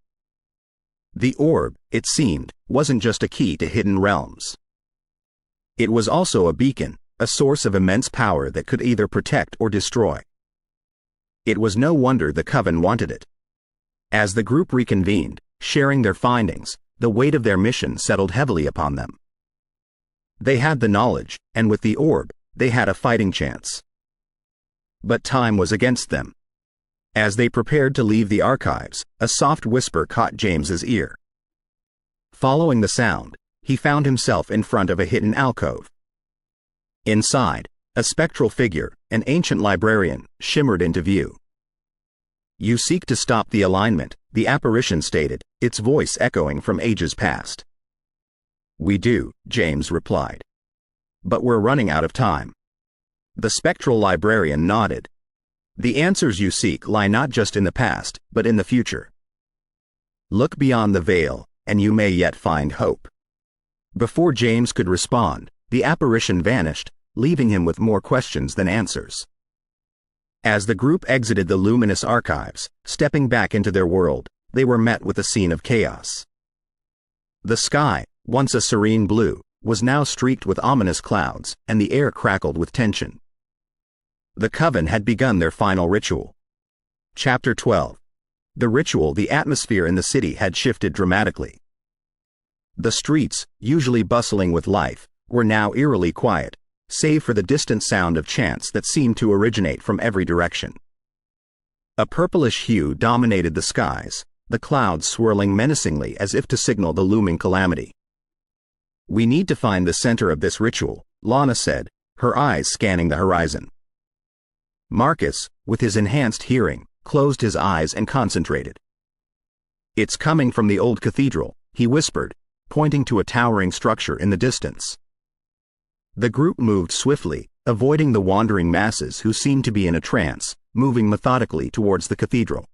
The orb, it seemed, wasn't just a key to hidden realms. It was also a beacon, a source of immense power that could either protect or destroy. It was no wonder the Coven wanted it. As the group reconvened, sharing their findings, the weight of their mission settled heavily upon them. They had the knowledge, and with the orb, they had a fighting chance. But time was against them. As they prepared to leave the archives, a soft whisper caught James's ear. Following the sound, he found himself in front of a hidden alcove. Inside, a spectral figure, an ancient librarian, shimmered into view. "You seek to stop the alignment," the apparition stated, its voice echoing from ages past. "We do," James replied. "But we're running out of time." The spectral librarian nodded. "The answers you seek lie not just in the past, but in the future. Look beyond the veil, and you may yet find hope." Before James could respond, the apparition vanished, leaving him with more questions than answers. As the group exited the luminous archives, stepping back into their world, they were met with a scene of chaos. The sky, once a serene blue, was now streaked with ominous clouds, and the air crackled with tension. The Coven had begun their final ritual. Chapter 12. The ritual. The atmosphere in the city had shifted dramatically. The streets, usually bustling with life, were now eerily quiet, save for the distant sound of chants that seemed to originate from every direction. A purplish hue dominated the skies, the clouds swirling menacingly as if to signal the looming calamity. "We need to find the center of this ritual," Lana said, her eyes scanning the horizon. Marcus, with his enhanced hearing, closed his eyes and concentrated. "It's coming from the old cathedral," he whispered, pointing to a towering structure in the distance. The group moved swiftly, avoiding the wandering masses who seemed to be in a trance, moving methodically towards the cathedral.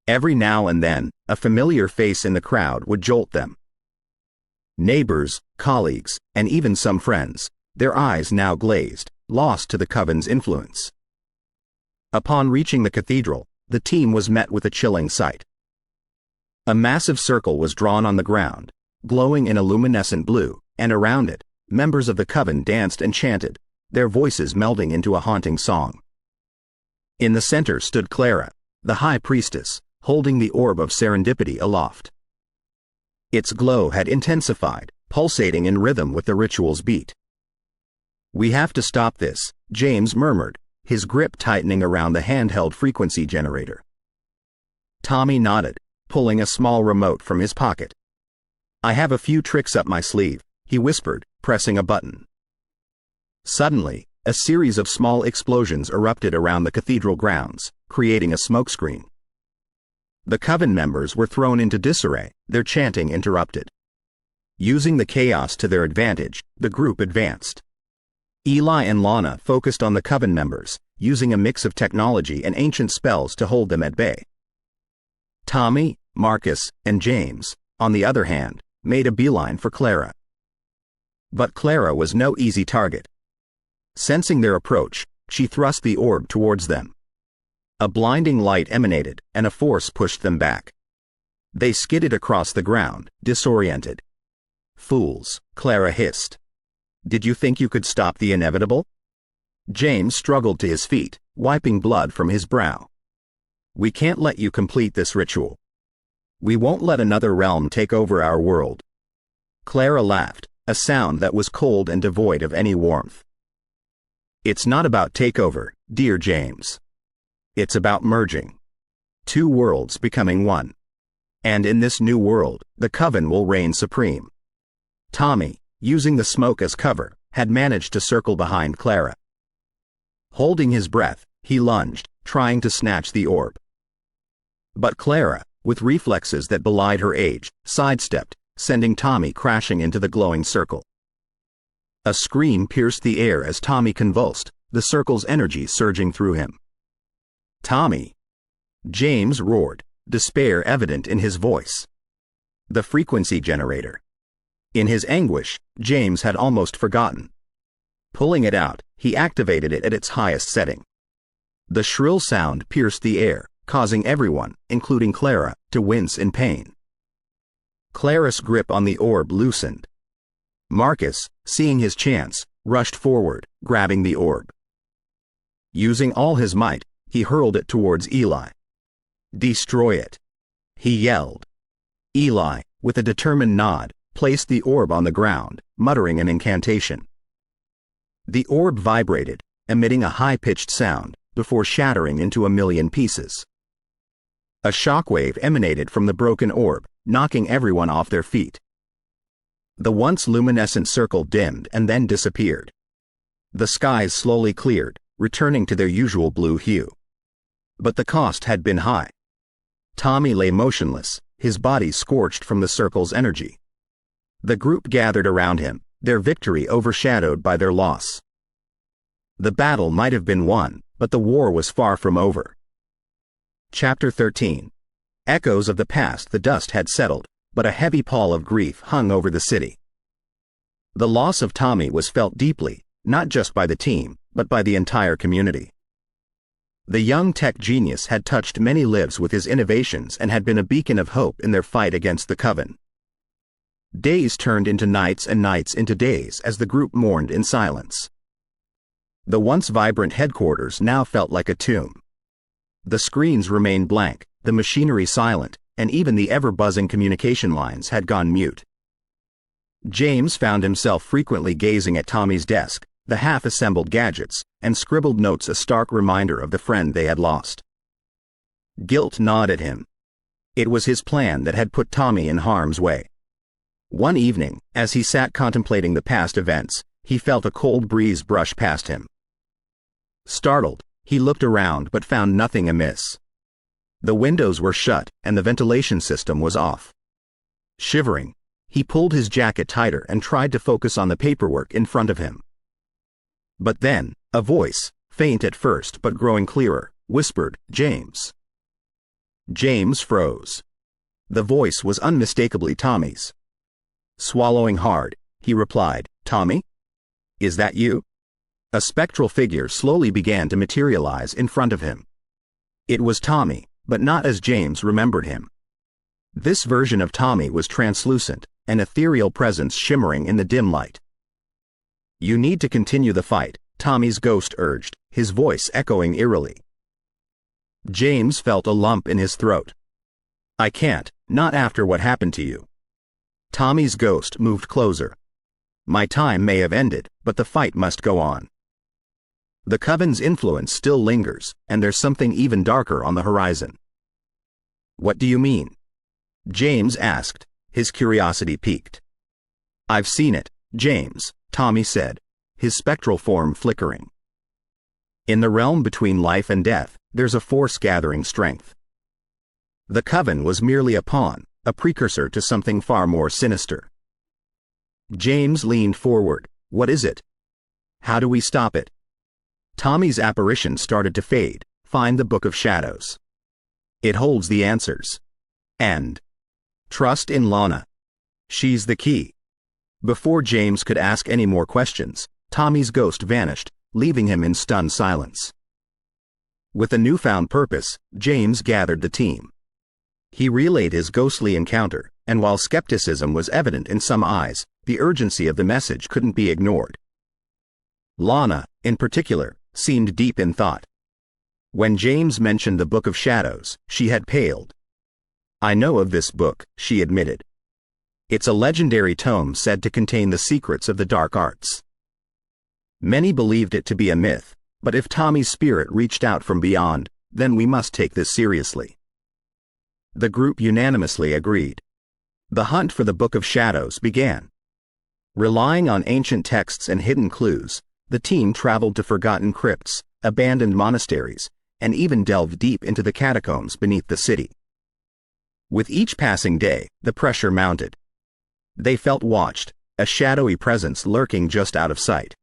Every now and then, a familiar face in the crowd would jolt them. Neighbors, colleagues, and even some friends, their eyes now glazed, lost to the coven's influence. Upon reaching the cathedral, the team was met with a chilling sight. A massive circle was drawn on the ground, glowing in a luminescent blue, and around it, members of the coven danced and chanted, their voices melding into a haunting song. In the center stood Clara, the high priestess, holding the orb of serendipity aloft. Its glow had intensified, pulsating in rhythm with the ritual's beat. "We have to stop this," James murmured, his grip tightening around the handheld frequency generator. Tommy nodded, pulling a small remote from his pocket. "I have a few tricks up my sleeve," he whispered, pressing a button. Suddenly, a series of small explosions erupted around the cathedral grounds, creating a smokescreen. The coven members were thrown into disarray, their chanting interrupted. Using the chaos to their advantage, the group advanced. Eli and Lana focused on the coven members, using a mix of technology and ancient spells to hold them at bay. Tommy, Marcus, and James, on the other hand, made a beeline for Clara. But Clara was no easy target. Sensing their approach, she thrust the orb towards them. A blinding light emanated, and a force pushed them back. They skidded across the ground, disoriented. "Fools," Clara hissed. "Did you think you could stop the inevitable?" James struggled to his feet, wiping blood from his brow. "We can't let you complete this ritual. We won't let another realm take over our world." Clara laughed, a sound that was cold and devoid of any warmth. "It's not about takeover, dear James. It's about merging. Two worlds becoming one. And in this new world, the coven will reign supreme." Tommy, using the smoke as cover, had managed to circle behind Clara. Holding his breath, he lunged, trying to snatch the orb. But Clara, with reflexes that belied her age, sidestepped, sending Tommy crashing into the glowing circle. A scream pierced the air as Tommy convulsed, the circle's energy surging through him. "Tommy!" James roared, despair evident in his voice. The frequency generator. In his anguish, James had almost forgotten. Pulling it out, he activated it at its highest setting. The shrill sound pierced the air, causing everyone, including Clara, to wince in pain. Clara's grip on the orb loosened. Marcus, seeing his chance, rushed forward, grabbing the orb. Using all his might, he hurled it towards Eli. "Destroy it," he yelled. Eli, with a determined nod, placed the orb on the ground, muttering an incantation. The orb vibrated, emitting a high-pitched sound, before shattering into a million pieces. A shockwave emanated from the broken orb, knocking everyone off their feet. The once luminescent circle dimmed and then disappeared. The skies slowly cleared, returning to their usual blue hue. But the cost had been high. Tommy lay motionless, his body scorched from the circle's energy. The group gathered around him, their victory overshadowed by their loss. The battle might have been won, but the war was far from over. Chapter 13. Echoes of the past. The dust had settled, but a heavy pall of grief hung over the city. The loss of Tommy was felt deeply, not just by the team, but by the entire community. The young tech genius had touched many lives with his innovations and had been a beacon of hope in their fight against the coven. Days turned into nights and nights into days as the group mourned in silence. The once vibrant headquarters now felt like a tomb. The screens remained blank, the machinery silent, and even the ever-buzzing communication lines had gone mute. James found himself frequently gazing at Tommy's desk, the half-assembled gadgets, and scribbled notes, a stark reminder of the friend they had lost. Guilt gnawed at him. It was his plan that had put Tommy in harm's way. One evening, as he sat contemplating the past events, he felt a cold breeze brush past him. Startled, he looked around but found nothing amiss. The windows were shut and the ventilation system was off. Shivering, he pulled his jacket tighter and tried to focus on the paperwork in front of him. But then, a voice, faint at first but growing clearer, whispered, "James." James froze. The voice was unmistakably Tommy's. Swallowing hard, he replied, "Tommy? Is that you?" A spectral figure slowly began to materialize in front of him. It was Tommy, but not as James remembered him. This version of Tommy was translucent, an ethereal presence shimmering in the dim light. "You need to continue the fight," Tommy's ghost urged, his voice echoing eerily. James felt a lump in his throat. "I can't, not after what happened to you." Tommy's ghost moved closer. "My time may have ended, but the fight must go on. The Coven's influence still lingers, and there's something even darker on the horizon." "What do you mean?" James asked, his curiosity piqued. "I've seen it, James," Tommy said, his spectral form flickering. "In the realm between life and death, there's a force gathering strength. The Coven was merely a pawn, a precursor to something far more sinister." James leaned forward. "What is it? How do we stop it?" Tommy's apparition started to fade. "Find the Book of Shadows. It holds the answers. And trust in Lana. She's the key." Before James could ask any more questions, Tommy's ghost vanished, leaving him in stunned silence. With a newfound purpose, James gathered the team. He relayed his ghostly encounter, and while skepticism was evident in some eyes, the urgency of the message couldn't be ignored. Lana, in particular, seemed deep in thought. When James mentioned the Book of Shadows, she had paled. "I know of this book," she admitted. "It's a legendary tome said to contain the secrets of the dark arts. Many believed it to be a myth, but if Tommy's spirit reached out from beyond, then we must take this seriously." The group unanimously agreed. The hunt for the Book of Shadows began. Relying on ancient texts and hidden clues, the team traveled to forgotten crypts, abandoned monasteries, and even delved deep into the catacombs beneath the city. With each passing day, the pressure mounted. They felt watched, a shadowy presence lurking just out of sight.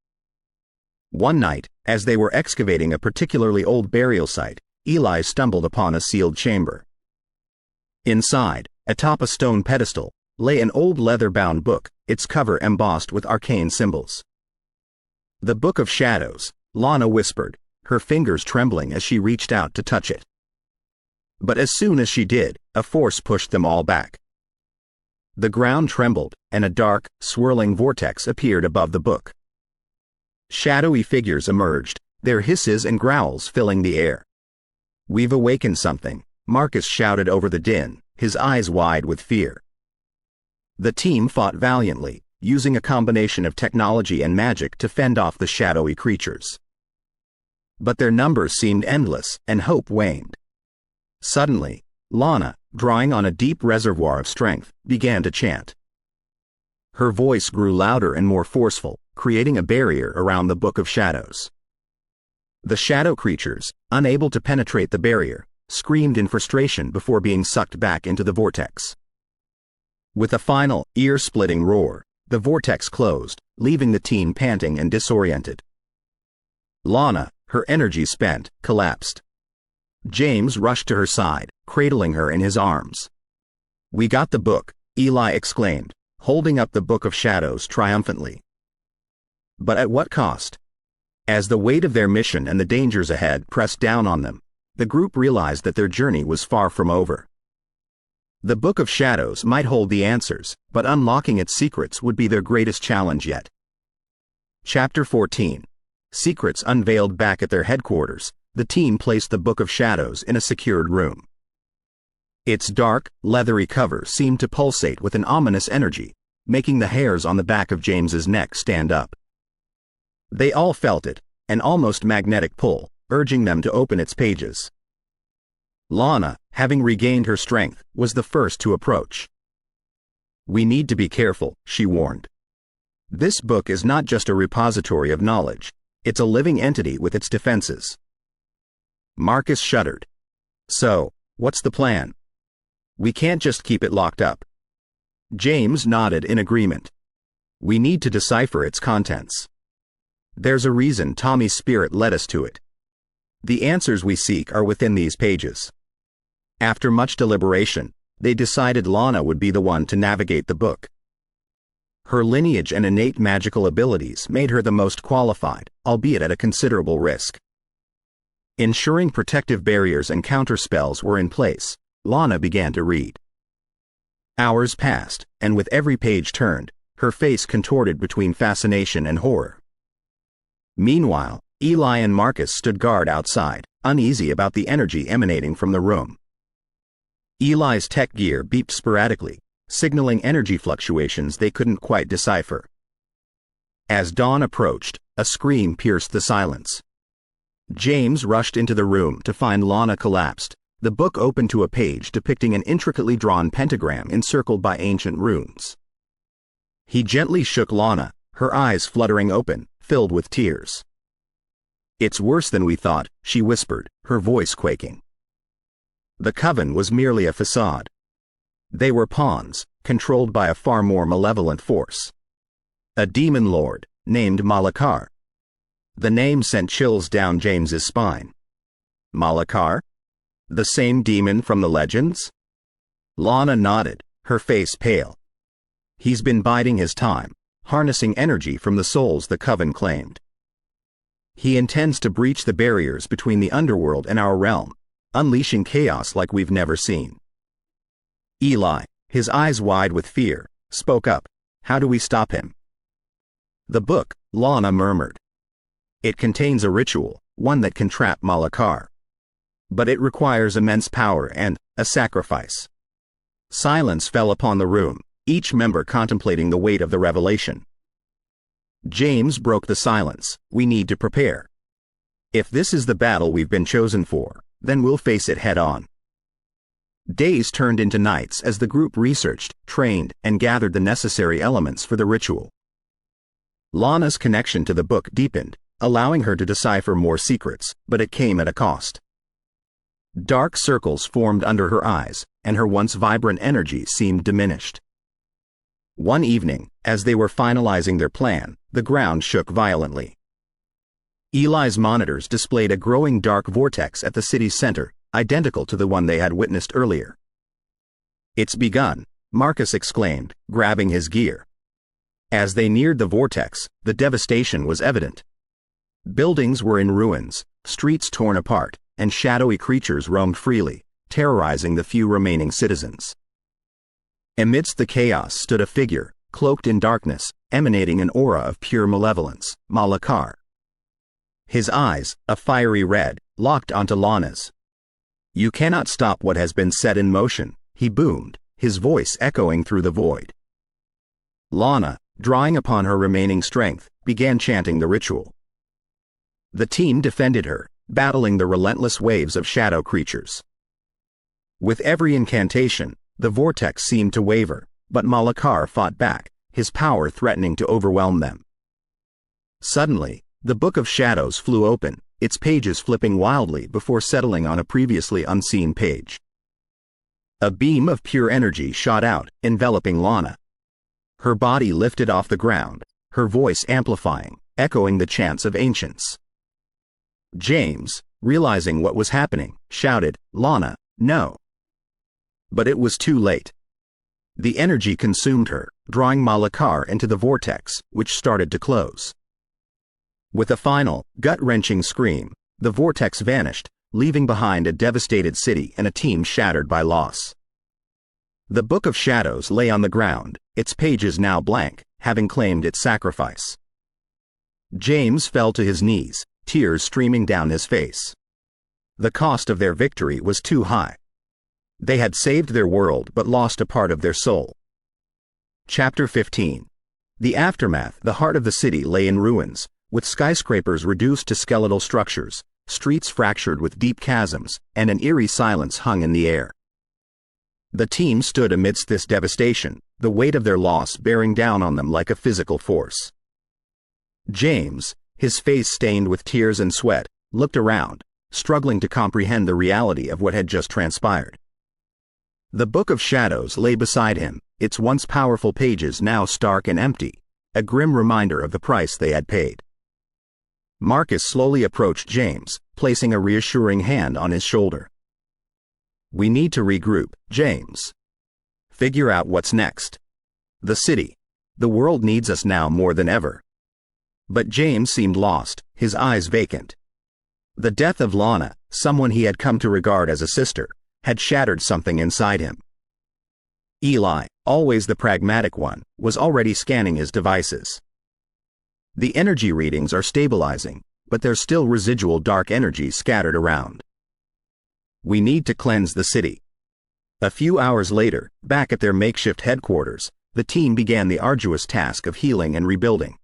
One night, as they were excavating a particularly old burial site, Eli stumbled upon a sealed chamber. Inside, atop a stone pedestal, lay an old leather-bound book, its cover embossed with arcane symbols. "The Book of Shadows," Lana whispered, her fingers trembling as she reached out to touch it. But as soon as she did, a force pushed them all back. The ground trembled, and a dark, swirling vortex appeared above the book. Shadowy figures emerged, their hisses and growls filling the air. "We've awakened something," Marcus shouted over the din, his eyes wide with fear. The team fought valiantly, using a combination of technology and magic to fend off the shadowy creatures. But their numbers seemed endless, and hope waned. Suddenly, Lana, drawing on a deep reservoir of strength, began to chant. Her voice grew louder and more forceful, creating a barrier around the Book of Shadows. The shadow creatures, unable to penetrate the barrier, screamed in frustration before being sucked back into the vortex. With a final, ear-splitting roar, the vortex closed, leaving the team panting and disoriented. Lana, her energy spent, collapsed. James rushed to her side, cradling her in his arms. "We got the book," Eli exclaimed, holding up the Book of Shadows triumphantly. But at what cost? As the weight of their mission and the dangers ahead pressed down on them, the group realized that their journey was far from over. The Book of Shadows might hold the answers, but unlocking its secrets would be their greatest challenge yet. Chapter 14. Secrets unveiled. Back at their headquarters, the team placed the Book of Shadows in a secured room. Its dark, leathery cover seemed to pulsate with an ominous energy, making the hairs on the back of James's neck stand up. They all felt it, an almost magnetic pull, urging them to open its pages. Lana, having regained her strength, was the first to approach. "We need to be careful," she warned. "This book is not just a repository of knowledge. It's a living entity with its defenses." Marcus shuddered. "So, what's the plan? We can't just keep it locked up." James nodded in agreement. "We need to decipher its contents. There's a reason Tommy's spirit led us to it. The answers we seek are within these pages." After much deliberation, they decided Lana would be the one to navigate the book. Her lineage and innate magical abilities made her the most qualified, albeit at a considerable risk. Ensuring protective barriers and counterspells were in place, Lana began to read. Hours passed, and with every page turned, her face contorted between fascination and horror. Meanwhile, Eli and Marcus stood guard outside, uneasy about the energy emanating from the room. Eli's tech gear beeped sporadically, signaling energy fluctuations they couldn't quite decipher. As dawn approached, a scream pierced the silence. James rushed into the room to find Lana collapsed, the book open to a page depicting an intricately drawn pentagram encircled by ancient runes. He gently shook Lana, her eyes fluttering open, filled with tears. "It's worse than we thought," she whispered, her voice quaking. The coven was merely a facade. They were pawns, controlled by a far more malevolent force. A demon lord, named Malakar. The name sent chills down James's spine. Malakar? The same demon from the legends? Lana nodded, her face pale. "He's been biding his time, harnessing energy from the souls the coven claimed. He intends to breach the barriers between the underworld and our realm, unleashing chaos like we've never seen." Eli, his eyes wide with fear, spoke up. "How do we stop him?" "The book," Lana murmured. "It contains a ritual, one that can trap Malakar. But it requires immense power and a sacrifice." Silence fell upon the room, each member contemplating the weight of the revelation. James broke the silence. "We need to prepare. If this is the battle we've been chosen for, then we'll face it head on." Days turned into nights as the group researched, trained, and gathered the necessary elements for the ritual. Lana's connection to the book deepened, allowing her to decipher more secrets, but it came at a cost. Dark circles formed under her eyes, and her once vibrant energy seemed diminished. One evening, as they were finalizing their plan, the ground shook violently. Eli's monitors displayed a growing dark vortex at the city's center, identical to the one they had witnessed earlier. "It's begun," Marcus exclaimed, grabbing his gear. As they neared the vortex, the devastation was evident. Buildings were in ruins, streets torn apart, and shadowy creatures roamed freely, terrorizing the few remaining citizens. Amidst the chaos stood a figure, cloaked in darkness, emanating an aura of pure malevolence, Malakar. His eyes, a fiery red, locked onto Lana's. "You cannot stop what has been set in motion," he boomed, his voice echoing through the void. Lana, drawing upon her remaining strength, began chanting the ritual. The team defended her, battling the relentless waves of shadow creatures. With every incantation, the vortex seemed to waver, but Malakar fought back, his power threatening to overwhelm them. Suddenly, the Book of Shadows flew open, its pages flipping wildly before settling on a previously unseen page. A beam of pure energy shot out, enveloping Lana. Her body lifted off the ground, her voice amplifying, echoing the chants of ancients. James, realizing what was happening, shouted, "Lana, no!" But it was too late. The energy consumed her, drawing Malakar into the vortex, which started to close. With a final, gut-wrenching scream, the vortex vanished, leaving behind a devastated city and a team shattered by loss. The Book of Shadows lay on the ground, its pages now blank, having claimed its sacrifice. James fell to his knees, tears streaming down his face. The cost of their victory was too high. They had saved their world but lost a part of their soul. Chapter 15. The aftermath. The heart of the city lay in ruins, with skyscrapers reduced to skeletal structures, streets fractured with deep chasms, and an eerie silence hung in the air. The team stood amidst this devastation, the weight of their loss bearing down on them like a physical force. James, his face stained with tears and sweat, looked around, struggling to comprehend the reality of what had just transpired. The Book of Shadows lay beside him, its once powerful pages now stark and empty, a grim reminder of the price they had paid. Marcus slowly approached James, placing a reassuring hand on his shoulder. "We need to regroup, James. Figure out what's next. The city, the world needs us now more than ever." But James seemed lost, his eyes vacant. The death of Lana, someone he had come to regard as a sister, had shattered something inside him. Eli, always the pragmatic one, was already scanning his devices. "The energy readings are stabilizing, but there's still residual dark energy scattered around. We need to cleanse the city." A few hours later, back at their makeshift headquarters, the team began the arduous task of healing and rebuilding.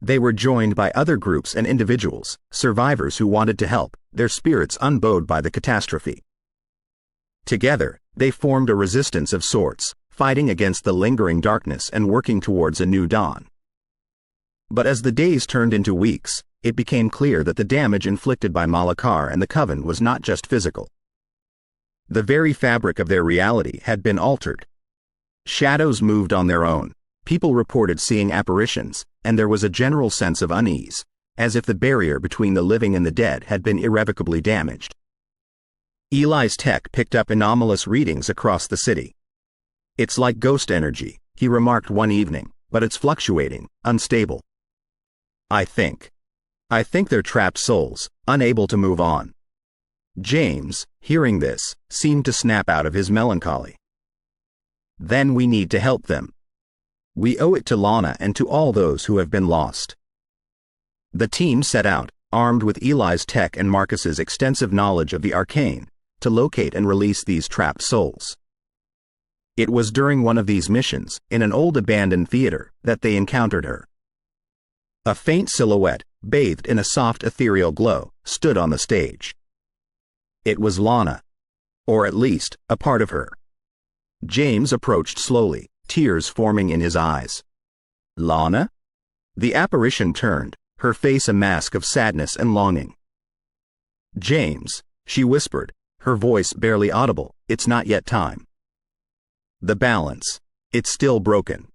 They were joined by other groups and individuals, survivors who wanted to help, their spirits unbowed by the catastrophe. Together, they formed a resistance of sorts, fighting against the lingering darkness and working towards a new dawn. But as the days turned into weeks, it became clear that the damage inflicted by Malakar and the Coven was not just physical. The very fabric of their reality had been altered. Shadows moved on their own, people reported seeing apparitions, and there was a general sense of unease, as if the barrier between the living and the dead had been irrevocably damaged. Eli's tech picked up anomalous readings across the city. "It's like ghost energy," he remarked one evening, "but it's fluctuating, unstable. I think they're trapped souls, unable to move on." James, hearing this, seemed to snap out of his melancholy. "Then we need to help them. We owe it to Lana and to all those who have been lost." The team set out, armed with Eli's tech and Marcus's extensive knowledge of the arcane, to locate and release these trapped souls. It was during one of these missions, in an old abandoned theater, that they encountered her. A faint silhouette, bathed in a soft ethereal glow, stood on the stage. It was Lana, or at least, a part of her. James approached slowly, tears forming in his eyes. "Lana?" The apparition turned, her face a mask of sadness and longing. "James," she whispered, her voice barely audible, "it's not yet time. The balance, it's still broken."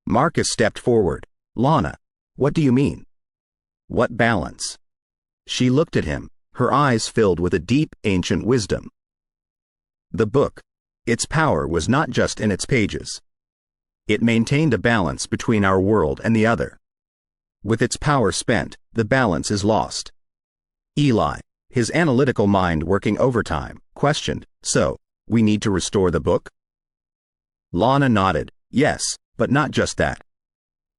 Marcus stepped forward. "Lana, what do you mean? What balance?" She looked at him, her eyes filled with a deep, ancient wisdom. "The book, its power was not just in its pages. It maintained a balance between our world and the other. With its power spent, the balance is lost." Eli, his analytical mind working overtime, questioned, "So, we need to restore the book?" Lana nodded, "Yes, but not just that.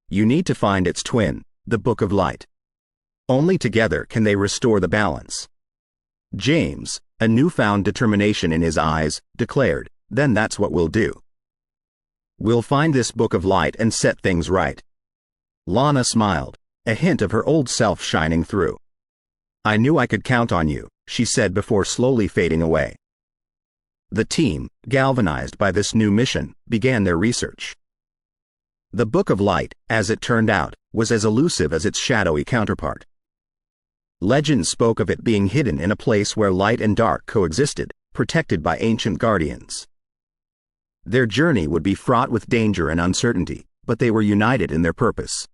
You need to find its twin, the Book of Light. Only together can they restore the balance." James, a newfound determination in his eyes, declared, "Then that's what we'll do. We'll find this Book of Light and set things right." Lana smiled, a hint of her old self shining through. "I knew I could count on you," she said before slowly fading away. The team, galvanized by this new mission, began their research. The Book of Light, as it turned out, was as elusive as its shadowy counterpart. Legend spoke of it being hidden in a place where light and dark coexisted, protected by ancient guardians. Their journey would be fraught with danger and uncertainty, but they were united in their purpose.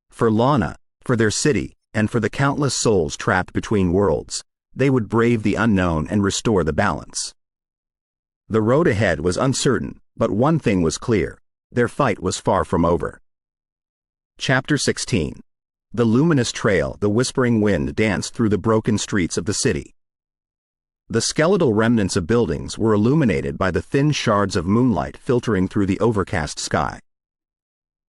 For Lana, for their city, and for the countless souls trapped between worlds, they would brave the unknown and restore the balance. The road ahead was uncertain, but one thing was clear: their fight was far from over. Chapter 16. The luminous trail the whispering wind danced through the broken streets of the city. The skeletal remnants of buildings were illuminated by the thin shards of moonlight filtering through the overcast sky.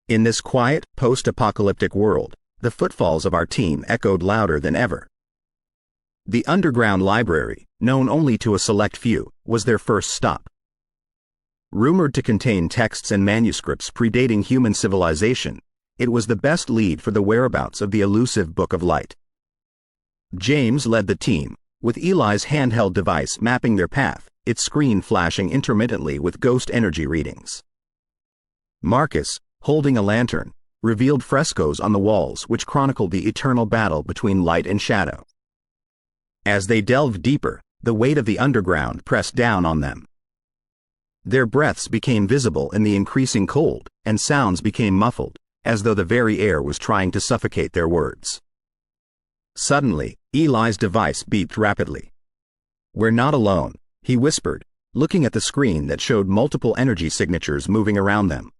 In this quiet, post-apocalyptic world, the footfalls of our team echoed louder than ever. The underground library, known only to a select few, was their first stop. Rumored to contain texts and manuscripts predating human civilization, it was the best lead for the whereabouts of the elusive Book of Light. James led the team, with Eli's handheld device mapping their path, its screen flashing intermittently with ghost energy readings. Marcus, holding a lantern, revealed frescoes on the walls which chronicled the eternal battle between light and shadow. As they delved deeper, the weight of the underground pressed down on them. Their breaths became visible in the increasing cold, and sounds became muffled, as though the very air was trying to suffocate their words. Suddenly, Eli's device beeped rapidly. "We're not alone," he whispered, looking at the screen that showed multiple energy signatures moving around them.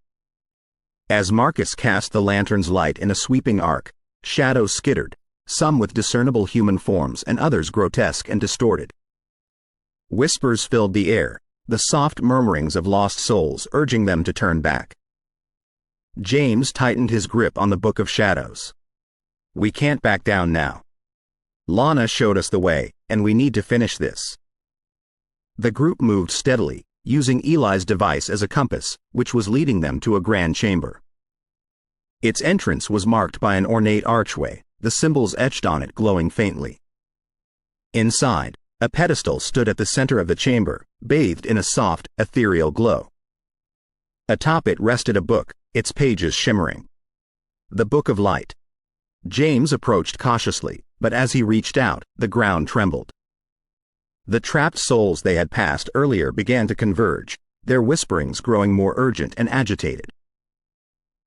As Marcus cast the lantern's light in a sweeping arc, shadows skittered, some with discernible human forms and others grotesque and distorted. Whispers filled the air, the soft murmurings of lost souls urging them to turn back. James tightened his grip on the Book of Shadows. "We can't back down now. Lana showed us the way, and we need to finish this." The group moved steadily, using Eli's device as a compass, which was leading them to a grand chamber. Its entrance was marked by an ornate archway, the symbols etched on it glowing faintly. Inside, a pedestal stood at the center of the chamber, bathed in a soft, ethereal glow. Atop it rested a book, its pages shimmering. The Book of Light. James approached cautiously, but as he reached out, the ground trembled. The trapped souls they had passed earlier began to converge, their whisperings growing more urgent and agitated.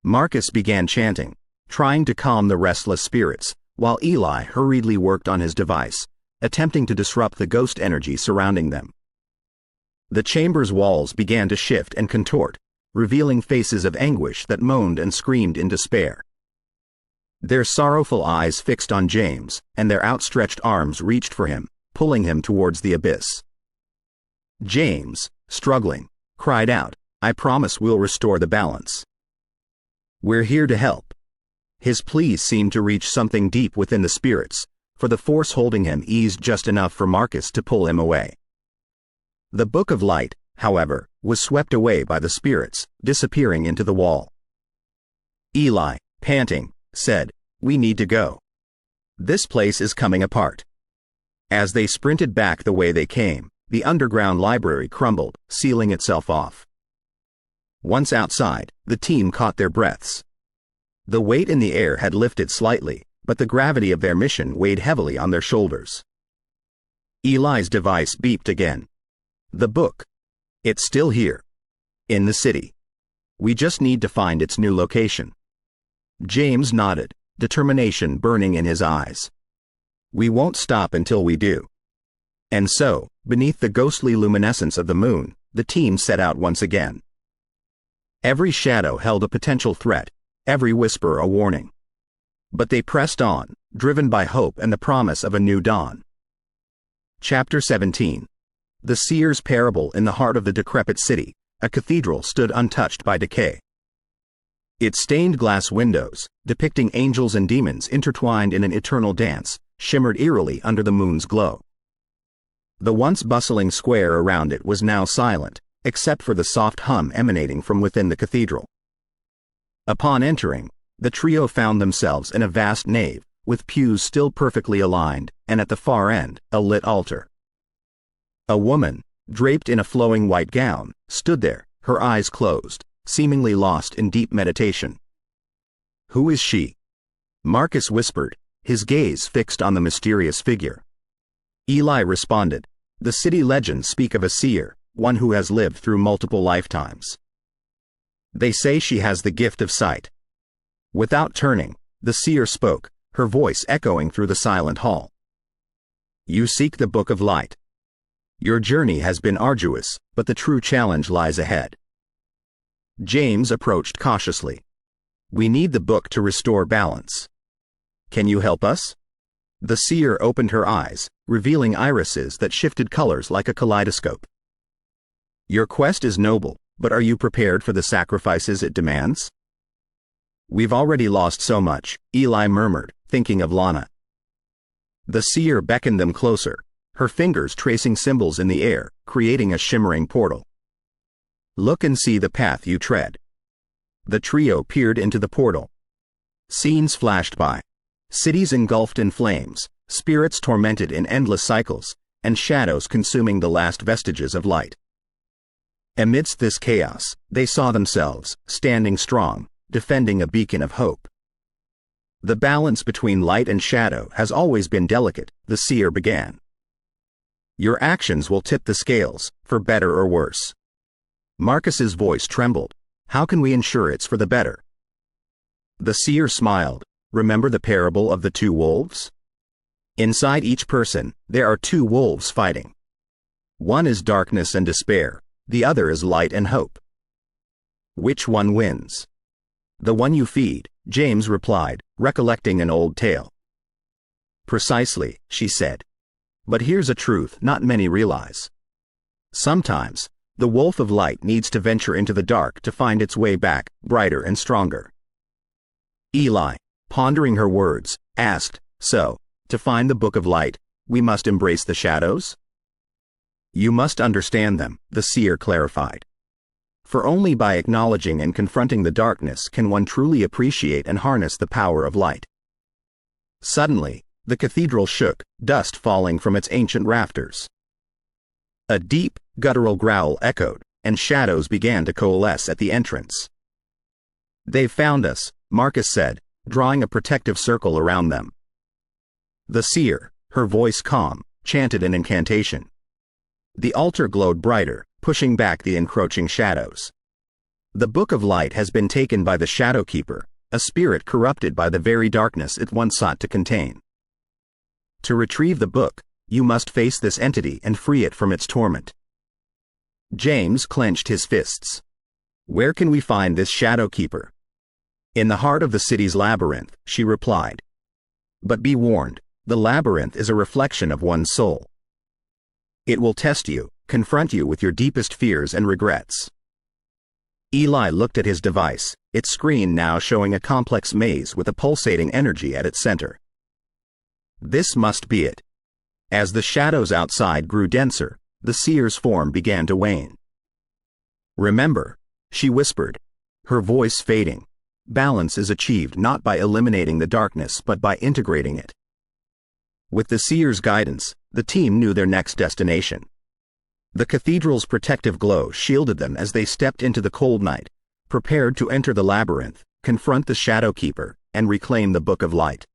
Marcus began chanting, trying to calm the restless spirits, while Eli hurriedly worked on his device, attempting to disrupt the ghost energy surrounding them. The chamber's walls began to shift and contort, revealing faces of anguish that moaned and screamed in despair. Their sorrowful eyes fixed on James, and their outstretched arms reached for him, pulling him towards the abyss. James, struggling, cried out, "I promise we'll restore the balance. We're here to help." His pleas seemed to reach something deep within the spirits, for the force holding him eased just enough for Marcus to pull him away. The Book of Light, however, was swept away by the spirits, disappearing into the wall. Eli, panting, said, "We need to go. This place is coming apart." As they sprinted back the way they came, the underground library crumbled, sealing itself off. Once outside, the team caught their breaths. The weight in the air had lifted slightly, but the gravity of their mission weighed heavily on their shoulders. Eli's device beeped again. "The book. It's still here. In the city. We just need to find its new location." James nodded, determination burning in his eyes. "We won't stop until we do." And so, beneath the ghostly luminescence of the moon, the team set out once again. Every shadow held a potential threat, every whisper a warning. But they pressed on, driven by hope and the promise of a new dawn. Chapter 17. The Seer's Parable. In the heart of the decrepit city, a cathedral stood untouched by decay. Its stained glass windows, depicting angels and demons intertwined in an eternal dance, shimmered eerily under the moon's glow. The once bustling square around it was now silent, except for the soft hum emanating from within the cathedral. Upon entering, the trio found themselves in a vast nave, with pews still perfectly aligned, and at the far end, a lit altar. A woman, draped in a flowing white gown, stood there, her eyes closed, seemingly lost in deep meditation. "Who is she?" Marcus whispered, his gaze fixed on the mysterious figure. Eli responded, "The city legends speak of a seer, one who has lived through multiple lifetimes. They say she has the gift of sight." Without turning, the seer spoke, her voice echoing through the silent hall. "You seek the Book of Light. Your journey has been arduous, but the true challenge lies ahead." James approached cautiously. "We need the book to restore balance. Can you help us?" The seer opened her eyes, revealing irises that shifted colors like a kaleidoscope. "Your quest is noble, but are you prepared for the sacrifices it demands?" "We've already lost so much," Eli murmured, thinking of Lana. The seer beckoned them closer, her fingers tracing symbols in the air, creating a shimmering portal. "Look and see the path you tread." The trio peered into the portal. Scenes flashed by. Cities engulfed in flames, spirits tormented in endless cycles, and shadows consuming the last vestiges of light. Amidst this chaos, they saw themselves, standing strong, defending a beacon of hope. The balance between light and shadow has always been delicate, the seer began. Your actions will tip the scales, for better or worse. Marcus's voice trembled. How can we ensure it's for the better? The seer smiled. Remember the parable of the two wolves? Inside each person, there are two wolves fighting. One is darkness and despair, the other is light and hope. Which one wins? The one you feed, James replied, recollecting an old tale. Precisely, she said. But here's a truth not many realize. Sometimes, the wolf of light needs to venture into the dark to find its way back, brighter and stronger. Eli, pondering her words, asked, so, to find the book of light, we must embrace the shadows? You must understand them, the seer clarified. For only by acknowledging and confronting the darkness can one truly appreciate and harness the power of light. Suddenly, the cathedral shook, dust falling from its ancient rafters. A deep, guttural growl echoed, and shadows began to coalesce at the entrance. They've found us, Marcus said, drawing a protective circle around them. The seer, her voice calm, chanted an incantation. The altar glowed brighter, pushing back the encroaching shadows. The book of light has been taken by the Shadow Keeper, a spirit corrupted by the very darkness it once sought to contain. To retrieve the book, you must face this entity and free it from its torment. James clenched his fists. Where can we find this Shadow Keeper? In the heart of the city's labyrinth, she replied. But be warned, the labyrinth is a reflection of one's soul. It will test you, confront you with your deepest fears and regrets. Eli looked at his device, its screen now showing a complex maze with a pulsating energy at its center. This must be it. As the shadows outside grew denser, the seer's form began to wane. Remember, she whispered, her voice fading, balance is achieved not by eliminating the darkness but by integrating it. With the seer's guidance, the team knew their next destination. The cathedral's protective glow shielded them as they stepped into the cold night, prepared to enter the labyrinth, confront the Shadow Keeper, and reclaim the Book of Light.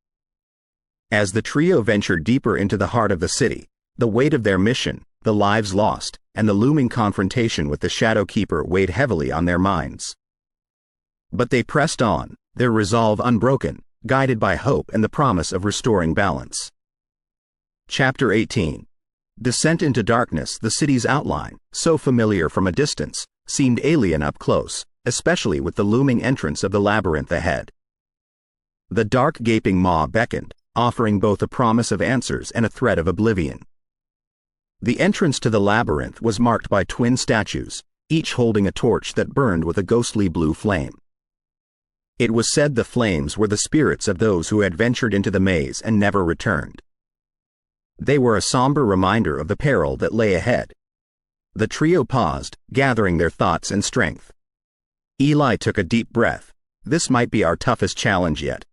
As the trio ventured deeper into the heart of the city, the weight of their mission, the lives lost, and the looming confrontation with the Shadow Keeper weighed heavily on their minds. But they pressed on, their resolve unbroken, guided by hope and the promise of restoring balance. Chapter 18. Descent into darkness. The city's outline, so familiar from a distance, seemed alien up close, especially with the looming entrance of the labyrinth ahead. The dark gaping maw beckoned, offering both a promise of answers and a threat of oblivion. The entrance to the labyrinth was marked by twin statues, each holding a torch that burned with a ghostly blue flame. It was said the flames were the spirits of those who had ventured into the maze and never returned. They were a somber reminder of the peril that lay ahead. The trio paused, gathering their thoughts and strength. Eli took a deep breath. This might be our toughest challenge yet.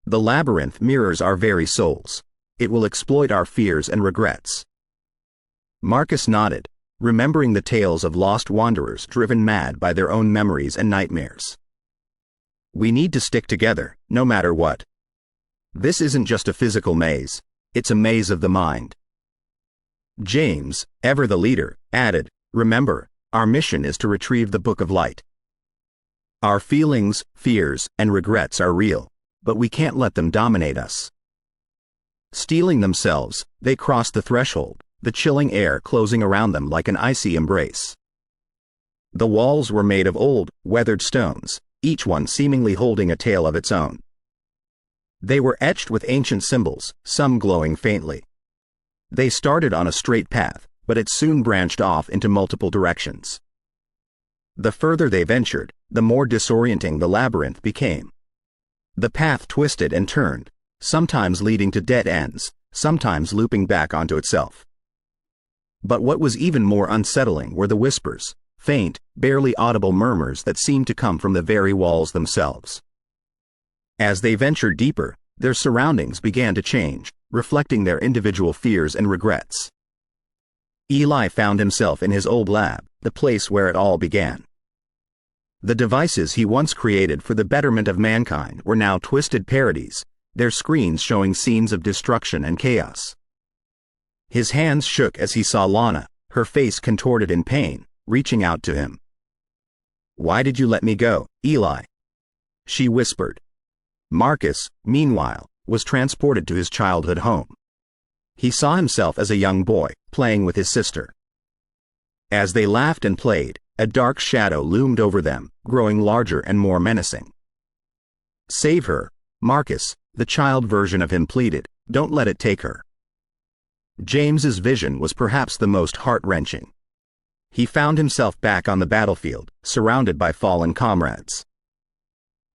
The labyrinth mirrors our very souls. It will exploit our fears and regrets. Marcus nodded, remembering the tales of lost wanderers driven mad by their own memories and nightmares. We need to stick together, no matter what. This isn't just a physical maze. It's a maze of the mind. James, ever the leader, added, remember, our mission is to retrieve the Book of Light. Our feelings, fears, and regrets are real, but we can't let them dominate us. Steeling themselves, they crossed the threshold, the chilling air closing around them like an icy embrace. The walls were made of old, weathered stones, each one seemingly holding a tale of its own. They were etched with ancient symbols, some glowing faintly. They started on a straight path, but it soon branched off into multiple directions. The further they ventured, the more disorienting the labyrinth became. The path twisted and turned, sometimes leading to dead ends, sometimes looping back onto itself. But what was even more unsettling were the whispers, faint, barely audible murmurs that seemed to come from the very walls themselves. As they ventured deeper, their surroundings began to change, reflecting their individual fears and regrets. Eli found himself in his old lab, the place where it all began. The devices he once created for the betterment of mankind were now twisted parodies, their screens showing scenes of destruction and chaos. His hands shook as he saw Lana, her face contorted in pain, reaching out to him. "Why did you let me go, Eli?" she whispered. Marcus, meanwhile, was transported to his childhood home. He saw himself as a young boy, playing with his sister. As they laughed and played, a dark shadow loomed over them, growing larger and more menacing. "Save her, Marcus," the child version of him pleaded. "Don't let it take her." James's vision was perhaps the most heart-wrenching. He found himself back on the battlefield, surrounded by fallen comrades.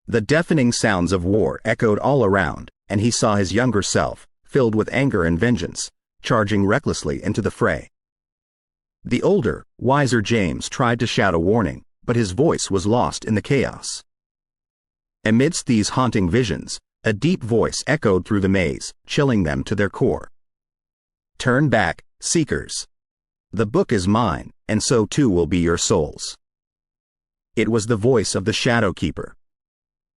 The deafening sounds of war echoed all around, and he saw his younger self, filled with anger and vengeance, charging recklessly into the fray. The older, wiser James tried to shout a warning, but his voice was lost in the chaos. Amidst these haunting visions, a deep voice echoed through the maze, chilling them to their core. "Turn back, seekers. The book is mine, and so too will be your souls." It was the voice of the Shadow Keeper.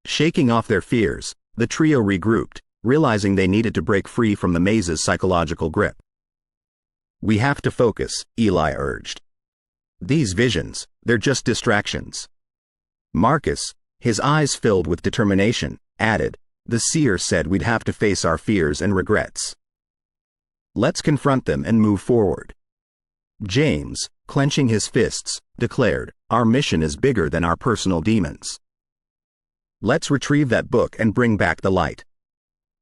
Shaking off their fears, the trio regrouped, realizing they needed to break free from the maze's psychological grip. "We have to focus," Eli urged. "These visions, they're just distractions." Marcus, his eyes filled with determination, added, "The seer said we'd have to face our fears and regrets. Let's confront them and move forward." James, clenching his fists, declared, "Our mission is bigger than our personal demons. Let's retrieve that book and bring back the light."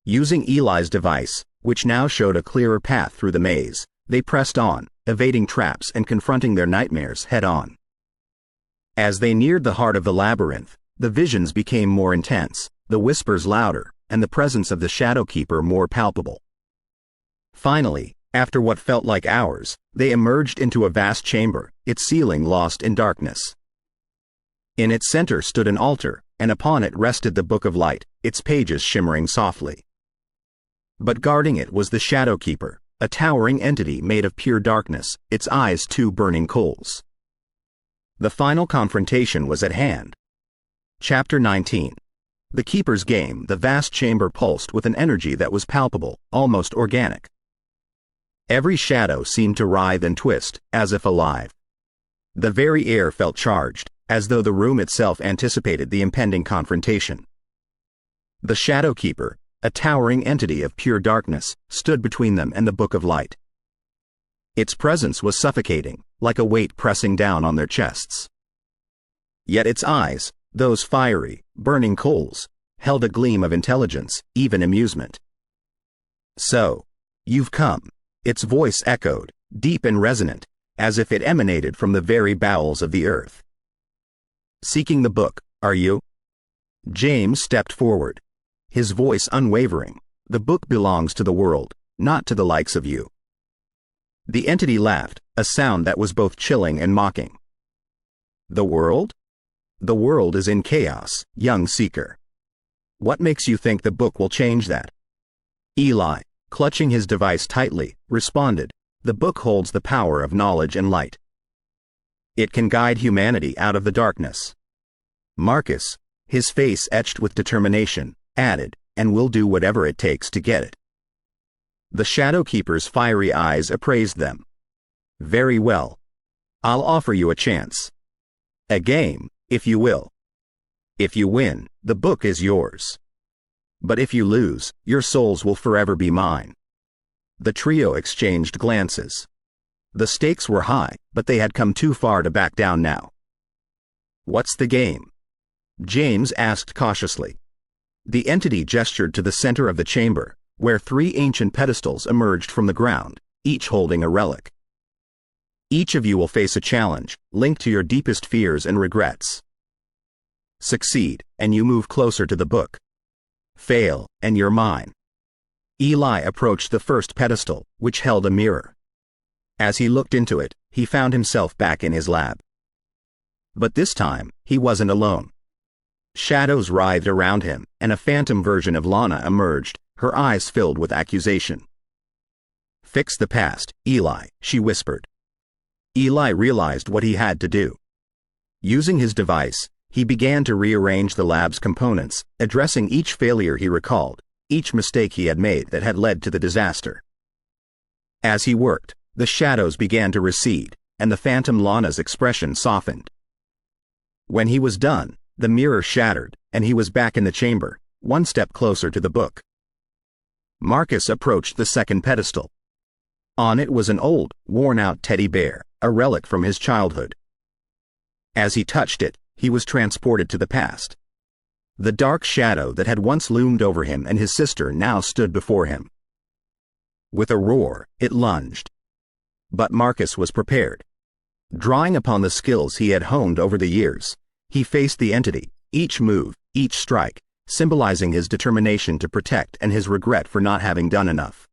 Using Eli's device, which now showed a clearer path through the maze, they pressed on, evading traps and confronting their nightmares head-on. As they neared the heart of the labyrinth, the visions became more intense, the whispers louder, and the presence of the Shadow Keeper more palpable. Finally, after what felt like hours, they emerged into a vast chamber, its ceiling lost in darkness. In its center stood an altar, and upon it rested the Book of Light, its pages shimmering softly. But guarding it was the Shadow Keeper, a towering entity made of pure darkness, its eyes two burning coals. The final confrontation was at hand. Chapter 19. The Keeper's Game. The vast chamber pulsed with an energy that was palpable, almost organic. Every shadow seemed to writhe and twist, as if alive. The very air felt charged, as though the room itself anticipated the impending confrontation. The Shadow Keeper, a towering entity of pure darkness, stood between them and the Book of Light. Its presence was suffocating, like a weight pressing down on their chests. Yet its eyes, those fiery, burning coals, held a gleam of intelligence, even amusement. "So, you've come," its voice echoed, deep and resonant, as if it emanated from the very bowels of the earth. "Seeking the book, are you?" James stepped forward, his voice unwavering. "The book belongs to the world, not to the likes of you." The entity laughed, a sound that was both chilling and mocking. "The world? The world is in chaos, young seeker. What makes you think the book will change that?" Eli, clutching his device tightly, responded, "The book holds the power of knowledge and light. It can guide humanity out of the darkness." Marcus, his face etched with determination, added, "And we'll do whatever it takes to get it." The Shadow Keeper's fiery eyes appraised them. "Very well. I'll offer you a chance. A game, if you will. If you win, the book is yours. But if you lose, your souls will forever be mine." The trio exchanged glances. The stakes were high, but they had come too far to back down now. "What's the game?" James asked cautiously. The entity gestured to the center of the chamber, where three ancient pedestals emerged from the ground, each holding a relic. "Each of you will face a challenge, linked to your deepest fears and regrets. Succeed, and you move closer to the book. Fail, and you're mine." Eli approached the first pedestal, which held a mirror. As he looked into it, he found himself back in his lab. But this time, he wasn't alone. Shadows writhed around him, and a phantom version of Lana emerged, her eyes filled with accusation. Fix the past, Eli, she whispered. Eli realized what he had to do. Using his device, he began to rearrange the lab's components, addressing each failure he recalled, each mistake he had made that had led to the disaster. As he worked, the shadows began to recede, and the phantom Lana's expression softened. When he was done, the mirror shattered, and he was back in the chamber, one step closer to the book. Marcus approached the second pedestal. On it was an old, worn-out teddy bear, a relic from his childhood. As he touched it, he was transported to the past. The dark shadow that had once loomed over him and his sister now stood before him. With a roar, it lunged. But Marcus was prepared. Drawing upon the skills he had honed over the years, he faced the entity, each move, each strike, symbolizing his determination to protect and his regret for not having done enough.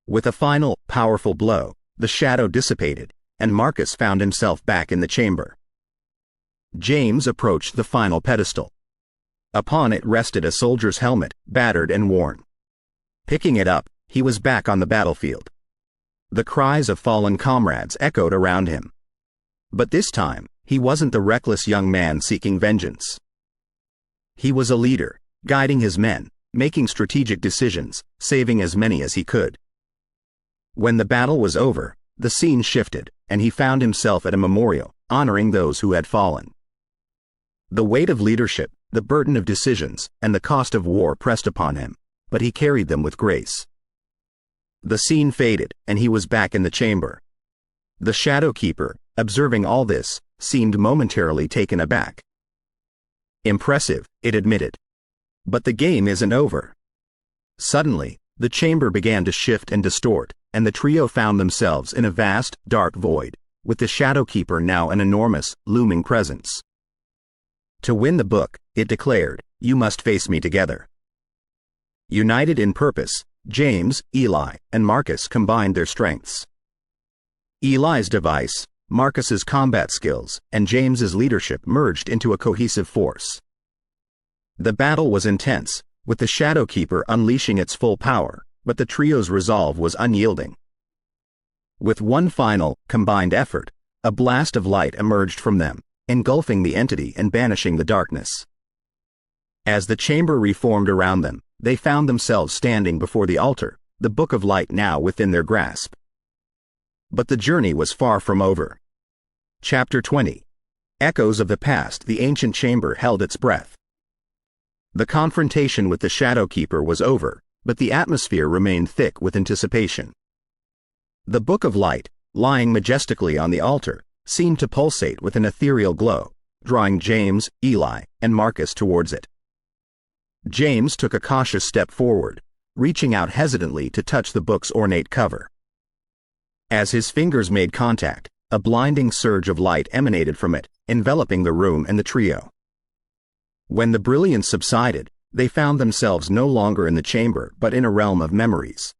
With a final, powerful blow, the shadow dissipated, and Marcus found himself back in the chamber. James approached the final pedestal. Upon it rested a soldier's helmet, battered and worn. Picking it up, he was back on the battlefield. The cries of fallen comrades echoed around him. But this time, he wasn't the reckless young man seeking vengeance. He was a leader, guiding his men, making strategic decisions, saving as many as he could. When the battle was over, the scene shifted, and he found himself at a memorial, honoring those who had fallen. The weight of leadership, the burden of decisions, and the cost of war pressed upon him, but he carried them with grace. The scene faded, and he was back in the chamber. The Shadow Keeper, observing all this, seemed momentarily taken aback. Impressive, it admitted. But the game isn't over. Suddenly, the chamber began to shift and distort, and the trio found themselves in a vast, dark void, with the Shadow Keeper now an enormous, looming presence. To win the book, it declared, you must face me together. United in purpose, James, Eli, and Marcus combined their strengths. Eli's device, Marcus's combat skills, and James's leadership merged into a cohesive force. The battle was intense, with the Shadow Keeper unleashing its full power, but the trio's resolve was unyielding. With one final, combined effort, a blast of light emerged from them, engulfing the entity and banishing the darkness. As the chamber reformed around them, they found themselves standing before the altar, the Book of Light now within their grasp. But the journey was far from over. Chapter 20. Echoes of the past. The ancient chamber held its breath. The confrontation with the Shadow Keeper was over, but the atmosphere remained thick with anticipation. The Book of Light, lying majestically on the altar, seemed to pulsate with an ethereal glow, drawing James, Eli, and Marcus towards it. James took a cautious step forward, reaching out hesitantly to touch the book's ornate cover. As his fingers made contact, a blinding surge of light emanated from it, enveloping the room and the trio. When the brilliance subsided, they found themselves no longer in the chamber but in a realm of memories.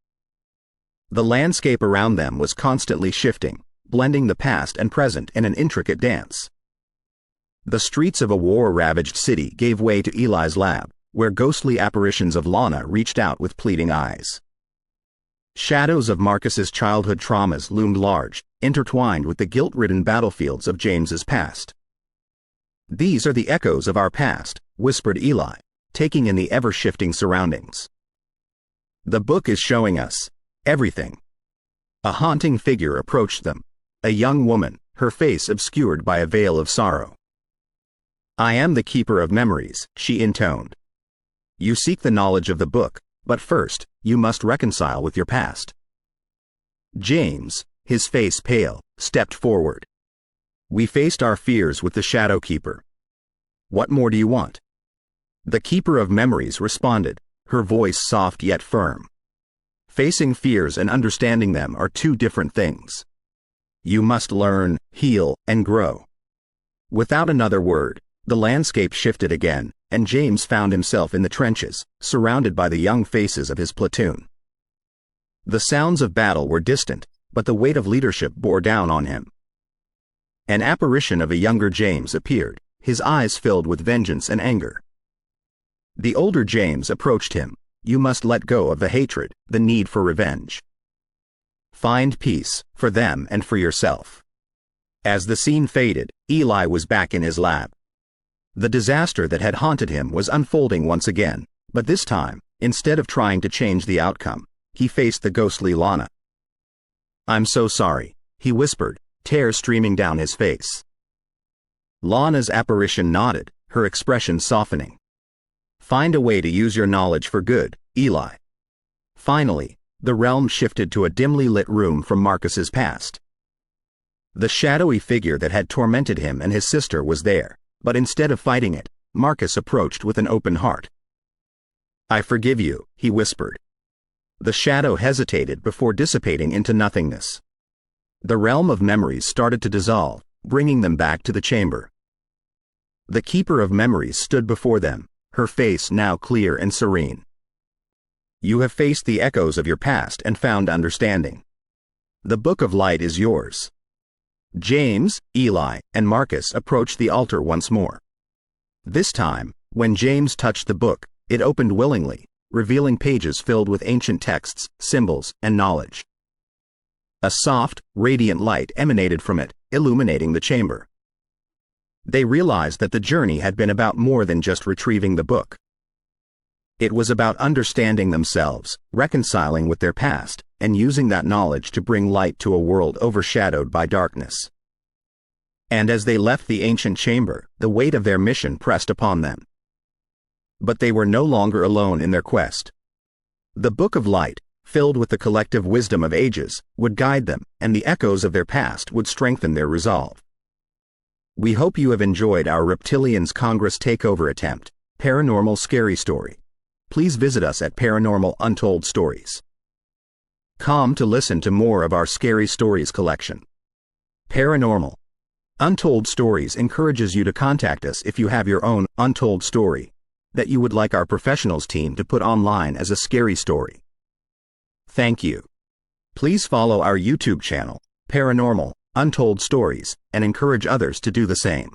The landscape around them was constantly shifting, blending the past and present in an intricate dance. The streets of a war-ravaged city gave way to Eli's lab, where ghostly apparitions of Lana reached out with pleading eyes. Shadows of Marcus's childhood traumas loomed large, intertwined with the guilt-ridden battlefields of James's past. These are the echoes of our past, whispered Eli, taking in the ever-shifting surroundings. The book is showing us everything. A haunting figure approached them, a young woman, her face obscured by a veil of sorrow. I am the keeper of memories, she intoned. You seek the knowledge of the book, but first, you must reconcile with your past. James, his face pale, stepped forward. We faced our fears with the Shadow Keeper. What more do you want? The Keeper of Memories responded, her voice soft yet firm. Facing fears and understanding them are two different things. You must learn, heal, and grow. Without another word, the landscape shifted again, and James found himself in the trenches, surrounded by the young faces of his platoon. The sounds of battle were distant, but the weight of leadership bore down on him. An apparition of a younger James appeared, his eyes filled with vengeance and anger. The older James approached him. You must let go of the hatred, the need for revenge. Find peace, for them and for yourself. As the scene faded, Eli was back in his lab. The disaster that had haunted him was unfolding once again, but this time, instead of trying to change the outcome, he faced the ghostly Lana. "I'm so sorry," he whispered, tears streaming down his face. Lana's apparition nodded, her expression softening. "Find a way to use your knowledge for good, Eli." Finally, the realm shifted to a dimly lit room from Marcus's past. The shadowy figure that had tormented him and his sister was there, but instead of fighting it, Marcus approached with an open heart. "I forgive you," he whispered. The shadow hesitated before dissipating into nothingness. The realm of memories started to dissolve, bringing them back to the chamber. The Keeper of Memories stood before them, her face now clear and serene. "You have faced the echoes of your past and found understanding. The Book of Light is yours." James, Eli, and Marcus approached the altar once more. This time, when James touched the book, it opened willingly, revealing pages filled with ancient texts, symbols, and knowledge. A soft, radiant light emanated from it, illuminating the chamber. They realized that the journey had been about more than just retrieving the book. It was about understanding themselves, reconciling with their past, and using that knowledge to bring light to a world overshadowed by darkness. And as they left the ancient chamber, the weight of their mission pressed upon them. But they were no longer alone in their quest. The Book of Light, filled with the collective wisdom of ages, would guide them, and the echoes of their past would strengthen their resolve. We hope you have enjoyed our Reptilians Congress takeover attempt, Paranormal Scary Story. Please visit us at Paranormal Untold Stories. Come to listen to more of our scary stories collection. Paranormal Untold Stories encourages you to contact us if you have your own untold story that you would like our professionals team to put online as a scary story. Thank you. Please follow our YouTube channel, Paranormal Untold Stories, and encourage others to do the same.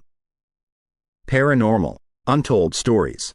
Paranormal Untold Stories.